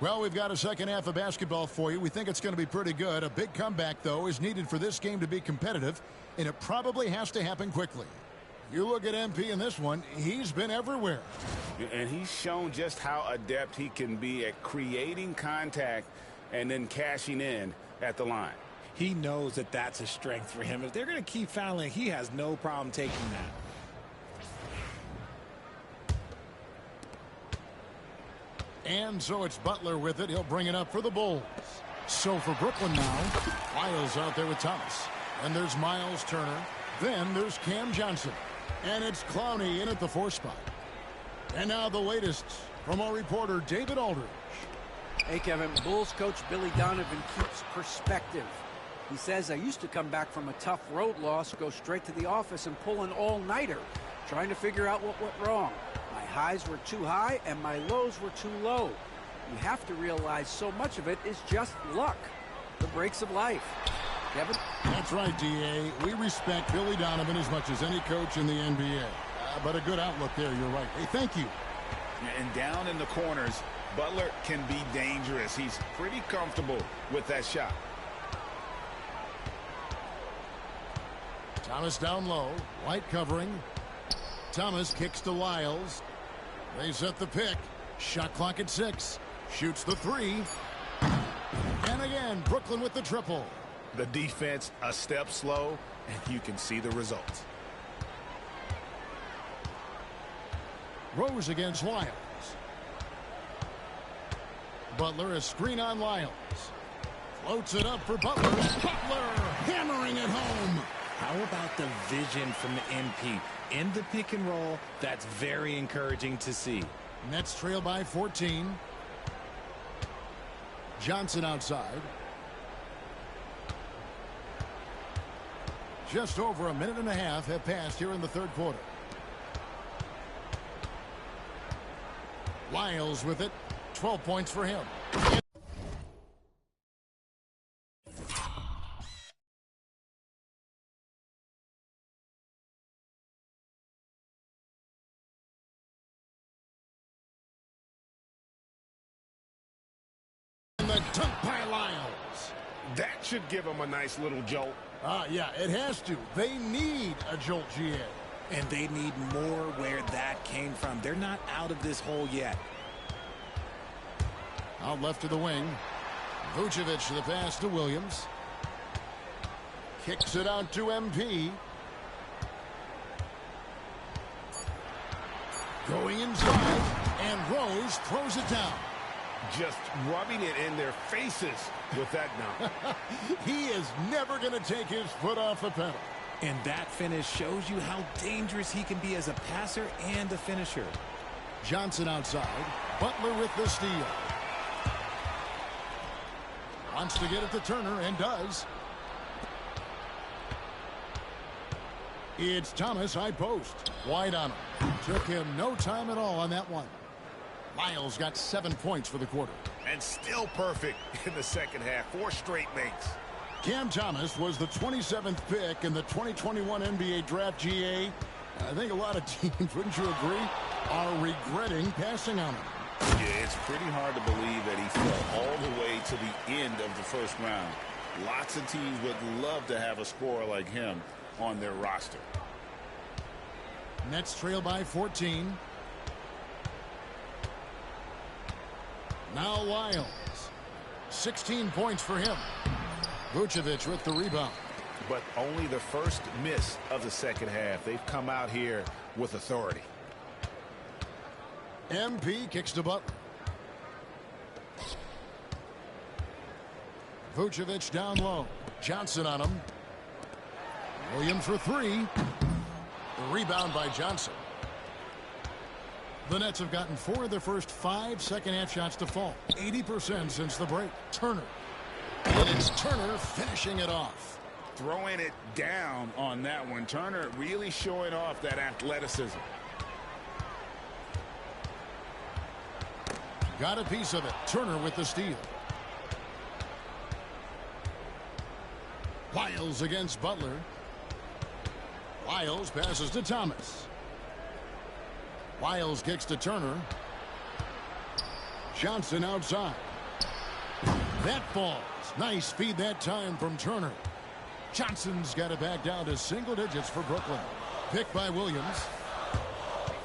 N: Well, we've got a second half of basketball for you. We think it's going to be pretty good. A big comeback, though, is needed for this game to be competitive, and it probably has to happen quickly. You look at MP in this one, he's been everywhere.
P: And he's shown just how adept he can be at creating contact and then cashing in at the line.
O: He knows that that's a strength for him. If they're going to keep fouling, he has no problem taking
N: that. And so it's Butler with it. He'll bring it up for the Bulls. So for Brooklyn now, Miles out there with Thomas. And there's Miles Turner. Then there's Cam Johnson. And it's Clowney in at the 4 spot. And now the latest from our reporter, David Aldridge.
Q: Hey, Kevin. Bulls coach Billy Donovan keeps perspective. He says, I used to come back from a tough road loss, go straight to the office and pull an all-nighter, trying to figure out what went wrong. My highs were too high and my lows were too low. You have to realize so much of it is just luck. The breaks of life. Kevin?
N: That's right, D.A. We respect Billy Donovan as much as any coach in the NBA. But a good outlook there, you're right. Hey, thank you.
P: And down in the corners, Butler can be dangerous. He's pretty comfortable with that shot.
N: Thomas down low. White covering. Thomas kicks to Lyles. They set the pick. Shot clock at 6. Shoots the 3. And again, Brooklyn with the triple.
P: The defense a step slow, and you can see the results.
N: Rose against Lyles. Butler, a screen on Lyles. Floats it up for Butler. Butler hammering it home.
O: How about the vision from the MP? In the pick and roll, that's very encouraging to see.
N: Nets trail by 14. Johnson outside. Just over a minute and a half have passed here in the third quarter. Lyles with it. 12 points for him. The dunk by Lyles.
P: That should give him a nice little jolt.
N: Yeah, it has to. They need a jolt, GA.
O: And they need more where that came from. They're not out of this hole yet.
N: Out left to the wing. Vucevic the pass to Williams. Kicks it out to MP. Going inside, and Rose throws it down.
P: Just rubbing it in their faces with that now.
N: He is never going to take his foot off the pedal.
O: And that finish shows you how dangerous he can be as a passer and a finisher.
N: Johnson outside. Butler with the steal. Wants to get it to Turner and does. It's Thomas high post. Wide on him. Took him no time at all on that one. Lyles got 7 points for the quarter.
P: And still perfect in the second half. 4 straight makes.
N: Cam Thomas was the 27th pick in the 2021 NBA Draft GA. I think a lot of teams, wouldn't you agree, are regretting passing on him.
P: Yeah, it's pretty hard to believe that he fell all the way to the end of the first round. Lots of teams would love to have a scorer like him on their roster.
N: Nets trail by 14. Now Lyles. 16 points for him. Vucevic with the rebound.
P: But only the first miss of the second half. They've come out here with authority.
N: MP kicks to Butler. Vucevic down low. Johnson on him. Williams for 3. The rebound by Johnson. The Nets have gotten 4 of their first 5 second-half shots to fall. 80% since the break. Turner. And it's Turner finishing it off.
P: Throwing it down on that one. Turner really showing off that athleticism.
N: Got a piece of it. Turner with the steal. Lyles against Butler. Lyles passes to Thomas. Lyles kicks to Turner. Johnson outside. That falls. Nice feed that time from Turner. Johnson's got it back down to single digits for Brooklyn. Picked by Williams.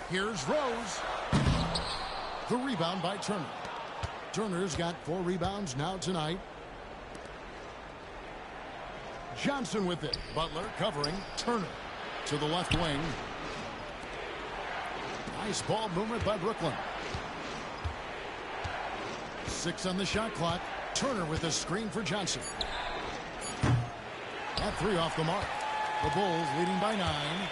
N: Here's Rose. The rebound by Turner. Turner's got 4 rebounds now tonight. Johnson with it. Butler covering. Turner to the left wing. Nice ball movement by Brooklyn. 6 on the shot clock. Turner with a screen for Johnson. That 3 off the mark. The Bulls leading by 9.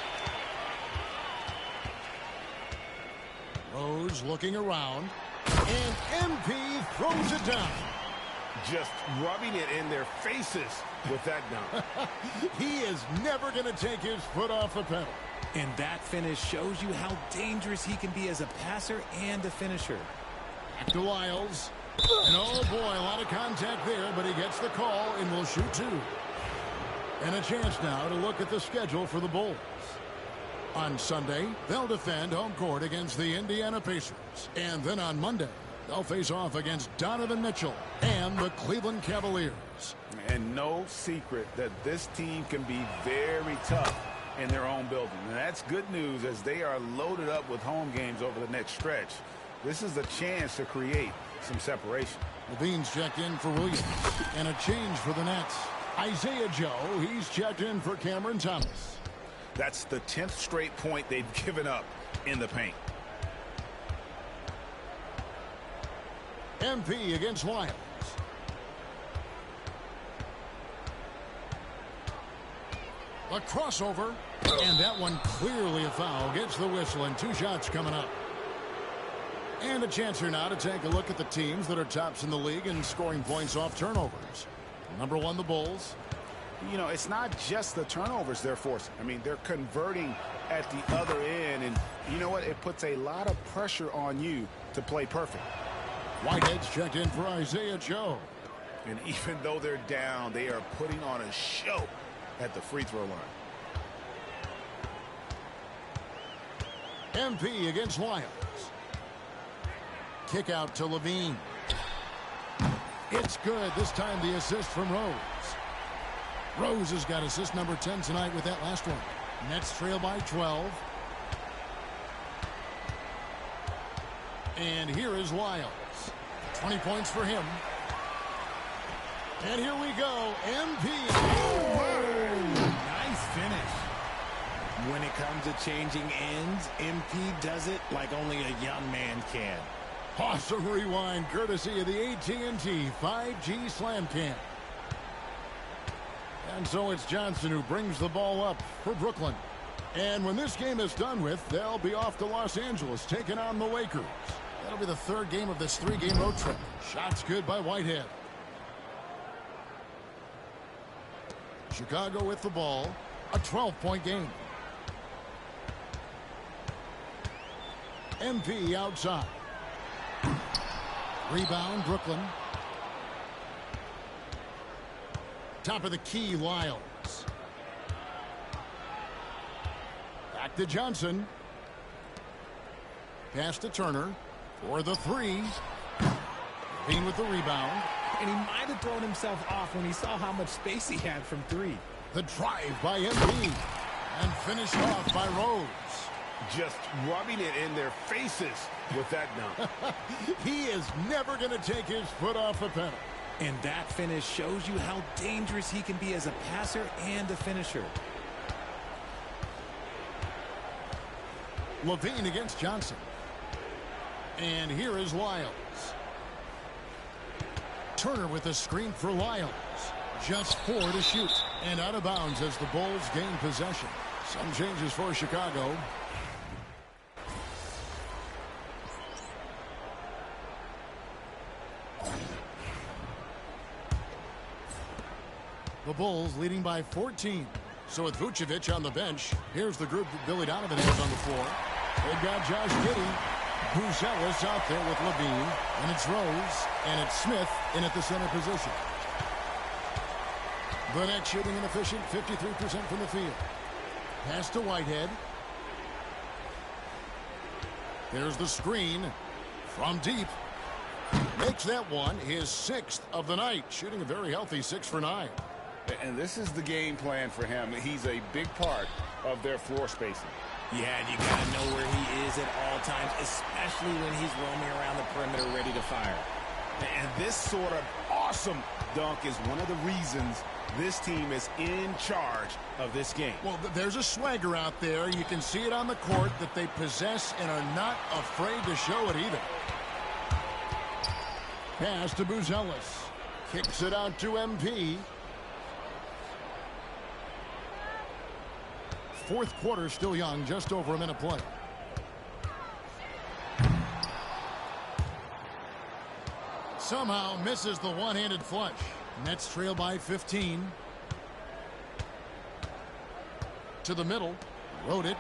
N: Rose looking around. And MP throws it down.
P: Just rubbing it in their faces with that dunk.
N: He is never going to take his foot off the pedal.
O: And that finish shows you how dangerous he can be as a passer and a finisher.
N: Back to Lyles. And oh boy, a lot of contact there, but he gets the call and will shoot 2. And a chance now to look at the schedule for the Bulls. On Sunday, they'll defend home court against the Indiana Pacers. And then on Monday, they'll face off against Donovan Mitchell and the Cleveland Cavaliers.
P: And no secret that this team can be very tough in their own building. And that's good news as they are loaded up with home games over the next stretch. This is a chance to create some separation.
N: Levine's checked in for Williams. And a change for the Nets. Isaiah Joe, he's checked in for Cameron Thomas.
P: That's the 10th straight point they've given up in the paint.
N: MP against Lyles. A crossover. And that one clearly a foul. Gets the whistle and 2 shots coming up. And a chance here now to take a look at the teams that are tops in the league in scoring points off turnovers. Number 1, the Bulls.
P: You know, it's not just the turnovers they're forcing. I mean, they're converting at the other end. And you know what? It puts a lot of pressure on you to play perfect.
N: Whitehead's checked in for Isaiah Joe.
P: And even though they're down, they are putting on a show at the free throw line.
N: MP against Lyles. Kick out to Levine. It's good. This time the assist from Rose. Rose has got assist number 10 tonight with that last one. Nets trail by 12. And here is Lyles. 20 points for him. And here we go. MP. Oh,
O: When it comes to changing ends, MP does it like only a young man can.
N: Awesome rewind courtesy of the AT&T 5G Slam Cam. And so it's Johnson who brings the ball up for Brooklyn. And when this game is done with, they'll be off to Los Angeles taking on the Lakers. That'll be the third game of this three-game road trip. Shots good by Whitehead. Chicago with the ball. A 12-point game. MP outside. Rebound, Brooklyn. Top of the key, Lyles. Back to Johnson. Pass to Turner for the three. Bean with the rebound.
O: And he might have thrown himself off when he saw how much space he had from three.
N: The drive by MP. And finished off by Rose.
P: Just rubbing it in their faces with that dunk.
N: He is never going to take his foot off the pedal.
O: And that finish shows you how dangerous he can be as a passer and a finisher.
N: Levine against Johnson. And here is Lyles. Turner with a screen for Lyles. Just 4 to shoot. And out of bounds as the Bulls gain possession. Some changes for Chicago. The Bulls leading by 14. So with Vucevic on the bench, here's the group that Billy Donovan has on the floor. They've got Josh Giddey, Buzelis out there with Levine, and it's Rose, and it's Smith in at the center position. The Nets shooting an efficient 53% from the field. Pass to Whitehead. There's the screen from deep. Makes that one his 6th of the night, shooting a very healthy 6 for 9.
P: And this is the game plan for him. He's a big part of their floor spacing.
O: Yeah, and you got to know where he is at all times, especially when he's roaming around the perimeter ready to fire.
P: And this sort of awesome dunk is one of the reasons this team is in charge of this game.
N: Well, there's a swagger out there. You can see it on the court that they possess and are not afraid to show it either. Pass to Buzelis. Kicks it out to MP. Fourth quarter still young, just over a minute play. Somehow misses the one-handed flush. Nets trail by 15. To the middle, Rodic.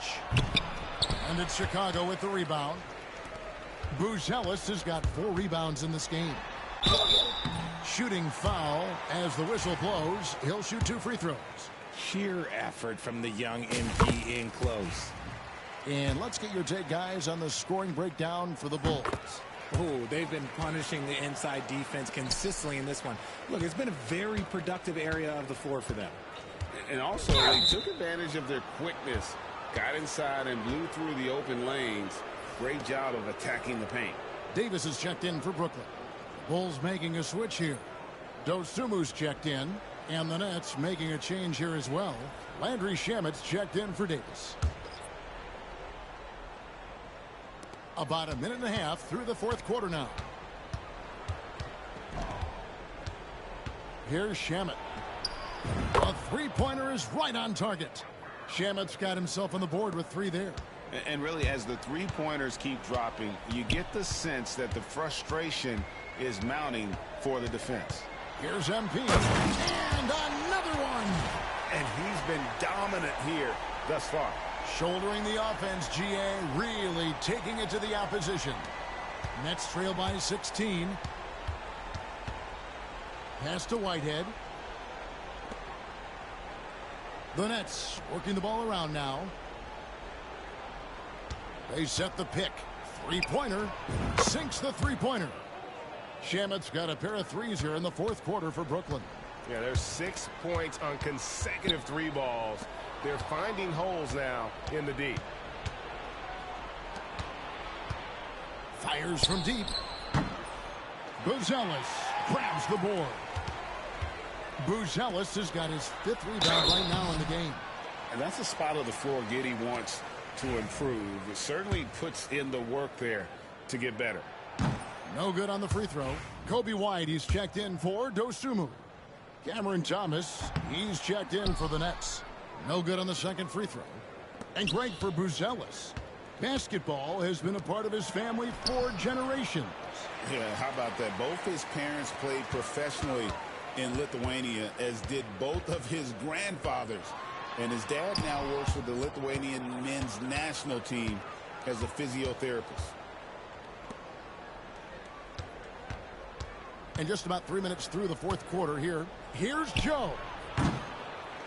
N: And it's Chicago with the rebound. Buzelis has got 4 rebounds in this game. Shooting foul as the whistle blows. He'll shoot 2 free throws.
O: Sheer effort from the young MP in close.
N: And let's get your take, guys, on the scoring breakdown for the Bulls.
O: Oh, they've been punishing the inside defense consistently in this one. Look, it's been a very productive area of the floor for them.
P: And also, they took advantage of their quickness, got inside and blew through the open lanes. Great job of attacking the paint.
N: Davis is checked in for Brooklyn. Bulls making a switch here. Dosumu's checked in. And the Nets making a change here as well. Landry Shamet's checked in for Davis. About a minute and a half through the fourth quarter now. Here's Shamet. A three-pointer is right on target. Shamet's got himself on the board with 3 there.
P: And really, as the three-pointers keep dropping, you get the sense that the frustration is mounting for the defense.
N: Here's MP. And another one.
P: And he's been dominant here thus far.
N: Shouldering the offense, GA really taking it to the opposition. Nets trail by 16. Pass to Whitehead. The Nets working the ball around now. They set the pick. Three-pointer. Sinks the three-pointer. Shamet's got a pair of threes here in the fourth quarter for Brooklyn.
D: Yeah, there's 6 points on consecutive 3 balls. They're finding holes now in the D.
N: Fires from deep. Buzelis grabs the board. Buzelis has got his 5th rebound right now in the game.
P: And that's a spot of the floor Giddey wants to improve. It certainly puts in the work there to get better.
N: No good on the free throw. Kobe White, he's checked in for Dosunmu. Cameron Thomas, he's checked in for the Nets. No good on the second free throw. And great for Buzelis. Basketball has been a part of his family for generations.
P: Yeah, how about that? Both his parents played professionally in Lithuania, as did both of his grandfathers. And his dad now works with the Lithuanian men's national team as a physiotherapist.
N: And just about 3 minutes through the fourth quarter here. Here's Joe.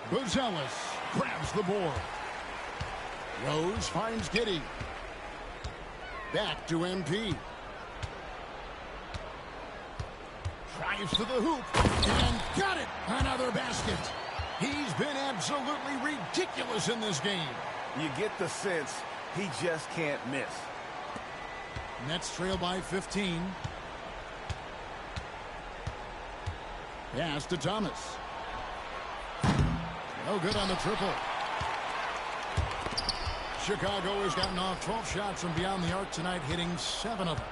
N: Buzelis grabs the board. Rose finds Giddey. Back to MP. Drives to the hoop. And got it. Another basket. He's been absolutely ridiculous in this game.
J: You get the sense he just can't miss.
N: Nets trail by 15. Pass to Thomas. No good on the triple. Chicago has gotten off 12 shots from beyond the arc tonight, hitting 7 of them.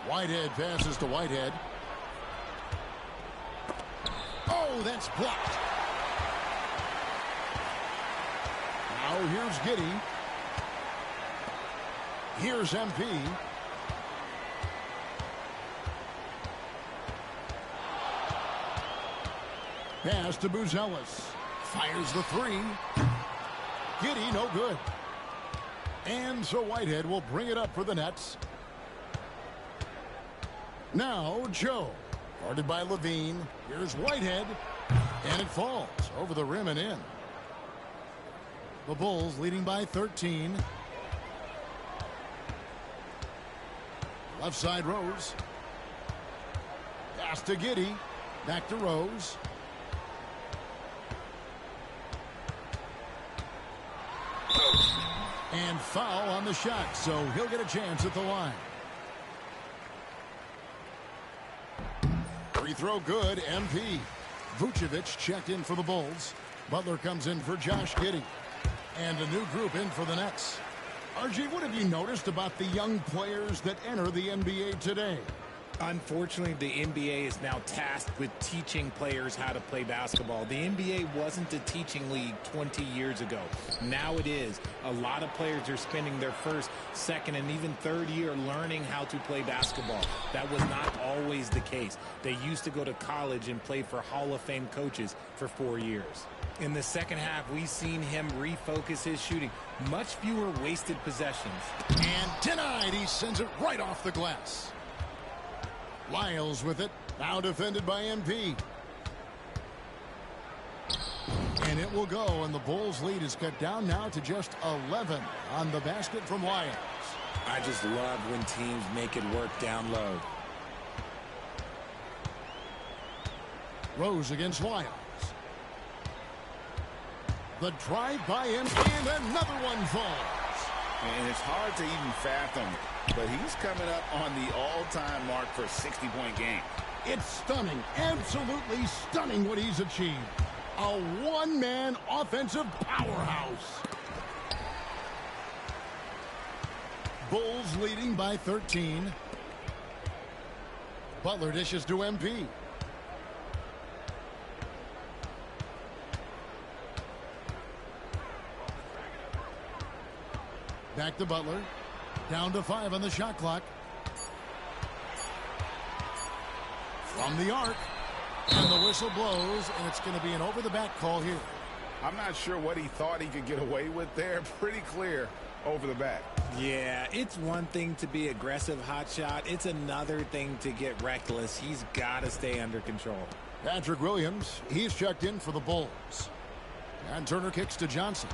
N: Whitehead passes to Whitehead. Oh, that's blocked. Now here's Giddey. Here's MP. Pass to Buzelis. Fires the three. Giddey, no good. And so Whitehead will bring it up for the Nets. Now Joe. Guarded by Levine. Here's Whitehead. And it falls over the rim and in. The Bulls leading by 13. Left side Rose. Pass to Giddey. Back to Rose. And foul on the shot, so he'll get a chance at the line. Free throw good, MP. Vucevic checked in for the Bulls. Butler comes in for Josh Giddey. And a new group in for the Nets. RG, what have you noticed about the young players that enter the NBA today?
O: Unfortunately, the NBA is now tasked with teaching players how to play basketball. The NBA wasn't a teaching league 20 years ago. Now it is. A lot of players are spending their first, second, and even third year learning how to play basketball. That was not always the case. They used to go to college and play for Hall of Fame coaches for 4 years. In the second half, we've seen him refocus his shooting. Much fewer wasted possessions.
N: And denied. He sends it right off the glass. Lyles with it. Now defended by MP. And it will go, and the Bulls' lead is cut down now to just 11 on the basket from Lyles.
O: I just love when teams make it work down low.
N: Rose against Lyles. The drive by him, and another one falls.
P: And it's hard to even fathom, but he's coming up on the all-time mark for a 60-point game.
N: It's stunning, absolutely stunning what he's achieved. A one-man offensive powerhouse. Bulls leading by 13. Butler dishes to MP. Back to Butler. Down to 5 on the shot clock. From the arc. And the whistle blows, and it's going to be an over-the-back call here.
P: I'm not sure what he thought he could get away with there. Pretty clear over the back.
O: Yeah, it's one thing to be aggressive hot shot. It's another thing to get reckless. He's got to stay under control.
N: Patrick Williams, he's checked in for the Bulls. And Turner kicks to Johnson.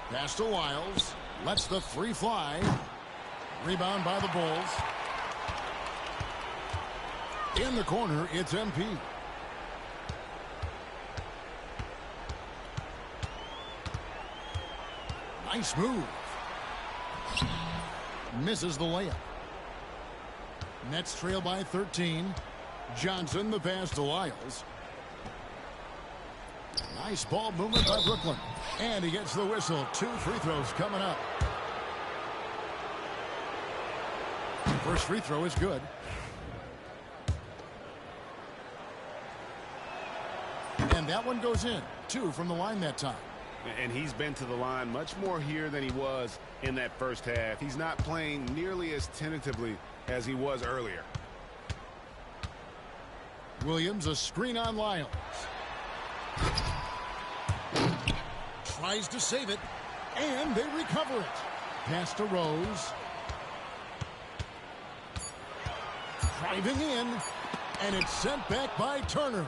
N: Pass to Lyles. Lets the three fly. Rebound by the Bulls. In the corner, it's MP. Nice move. Misses the layup. Nets trail by 13. Johnson, the pass to Lyles. Nice ball movement by Brooklyn. And he gets the whistle. 2 free throws coming up. First free throw is good. And that one goes in. 2 from the line that time.
T: And he's been to the line much more here than he was in that first half. He's not playing nearly as tentatively as he was earlier.
N: Williams, a screen on Lyles. Tries to save it, and they recover it. Pass to Rose. Driving in, and it's sent back by Turner.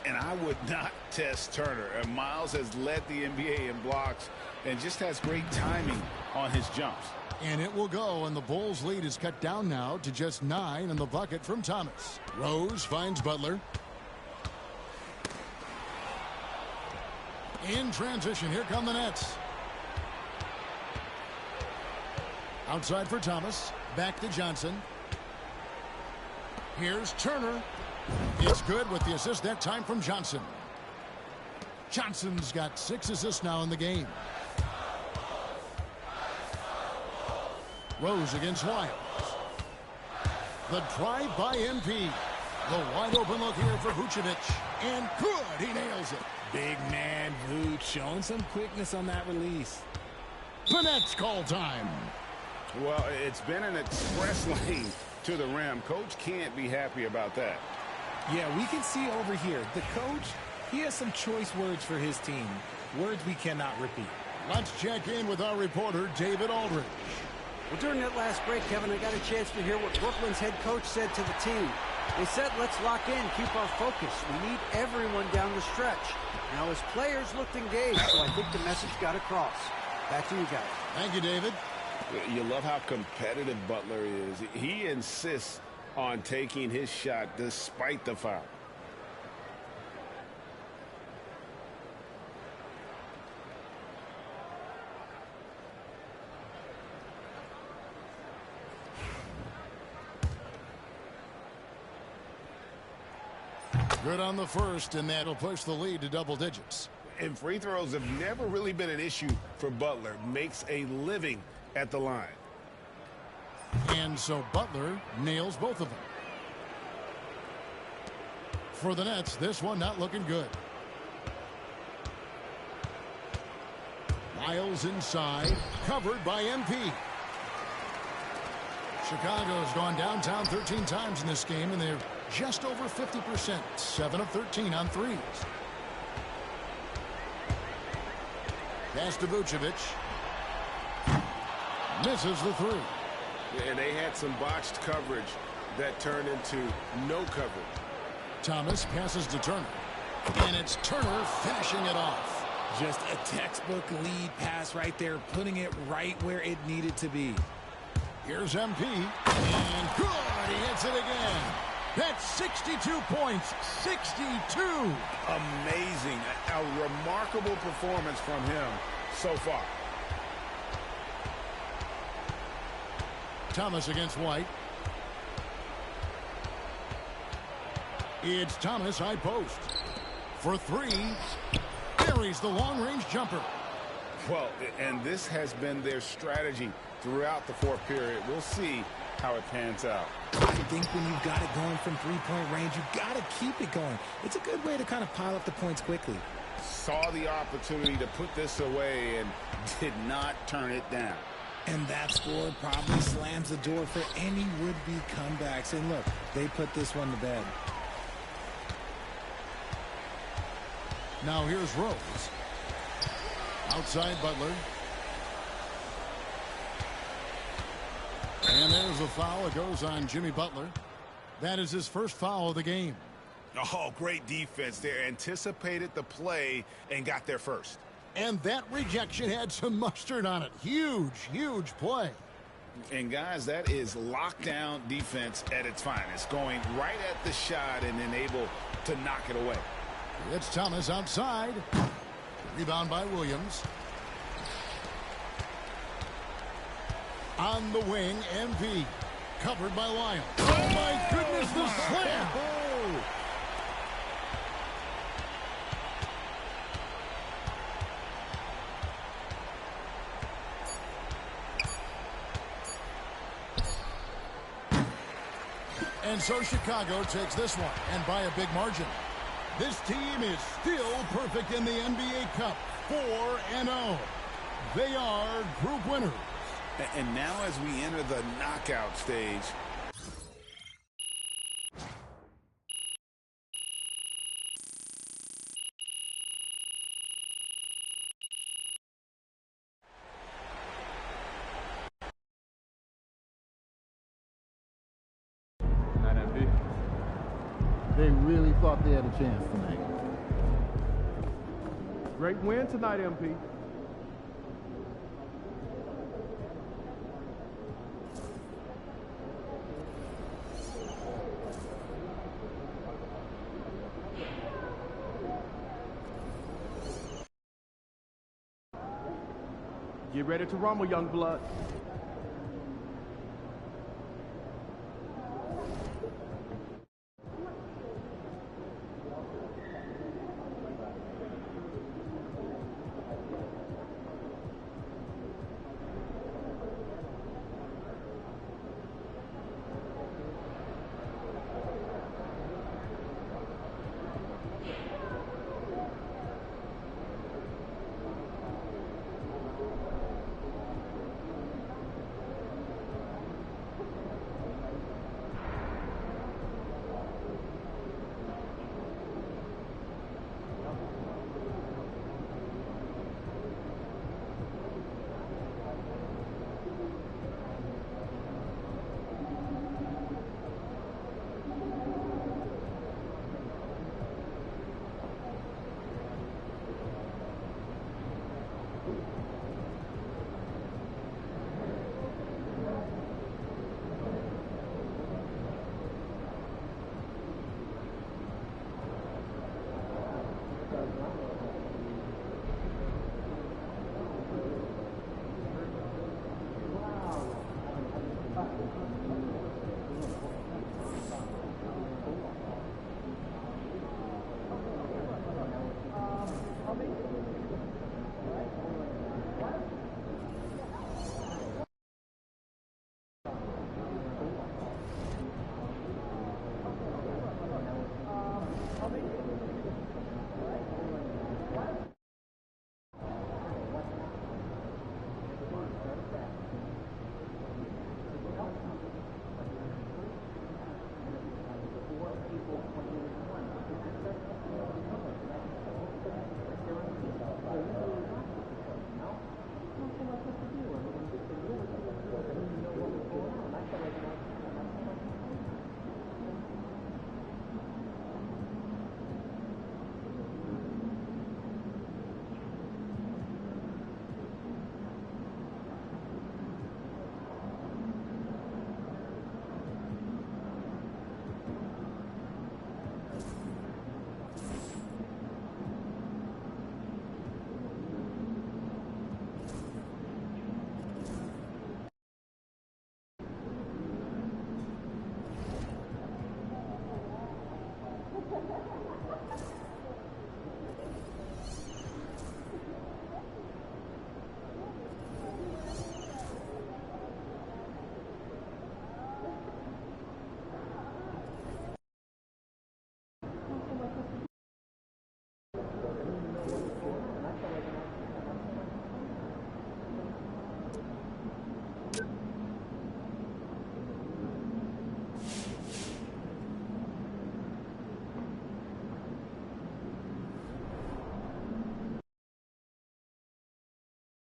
P: And I would not test Turner. And Miles has led the NBA in blocks and just has great timing on his jumps.
N: And it will go, and the Bulls' lead is cut down now to just 9 in the bucket from Thomas. Rose finds Butler. In transition, here come the Nets. Outside for Thomas. Back to Johnson. Here's Turner. It's good with the assist that time from Johnson. Johnson's got 6 assists now in the game. Rose against Wiles. The drive by MP. The wide open look here for Vucevic. And good, he nails it.
O: Big man Vuce showing some quickness on that release.
N: The Nets call time.
T: Well, it's been an express lane to the rim. Coach can't be happy about that.
O: Yeah, we can see over here, the coach, he has some choice words for his team. Words we cannot repeat.
N: Let's check in with our reporter, David Aldridge.
Q: Well, during that last break, Kevin, I got a chance to hear what Brooklyn's head coach said to the team. They said, let's lock in, keep our focus. We need everyone down the stretch. Now, his players looked engaged, so I think the message got across. Back to you guys.
N: Thank you, David.
T: You love how competitive Butler is. He insists on taking his shot despite the foul.
N: Good on the first, and that'll push the lead to double digits.
T: And free throws have never really been an issue for Butler. Makes a living at the line.
N: And so Butler nails both of them. For the Nets, this one not looking good. Miles inside, covered by MP. Chicago's gone downtown 13 times in this game, and they're just over 50%, 7 of 13 on threes. Pass to Vucevic. Misses the 3.
T: And they had some botched coverage that turned into no coverage.
N: Thomas passes to Turner. And it's Turner finishing it off.
O: Just a textbook lead pass right there, putting it right where it needed to be.
N: Here's MP. And good, he hits it again. That's 62 points, 62.
T: Amazing. A remarkable performance from him so far.
N: Thomas against White. It's Thomas high post. For 3, buries the long-range jumper.
T: Well, and this has been their strategy throughout the fourth period. We'll see how it pans out.
O: I think when you've got it going from three-point range, you've got to keep it going. It's a good way to kind of pile up the points quickly.
T: Saw the opportunity to put this away and did not turn it down.
O: And that score probably slams the door for any would-be comebacks. And look, they put this one to bed.
N: Now here's Rose. Outside Butler. And there's a foul. It goes on Jimmy Butler. That is his first foul of the game.
T: Oh, great defense there. Anticipated the play and got there first.
N: And that rejection had some mustard on it. Huge, huge play.
P: And, guys, that is lockdown defense at its finest. Going right at the shot and then able to knock it away.
N: It's Thomas outside. Rebound by Williams. On the wing, MP. Covered by Lyles. Oh, my goodness, the slam. And so Chicago takes this one, and by a big margin. This team is still perfect in the NBA Cup, 4-0. They are group winners.
P: And now as we enter the knockout stage,
A: They really thought they had a chance tonight.
L: Great win tonight, MP. Get ready to rumble, young blood.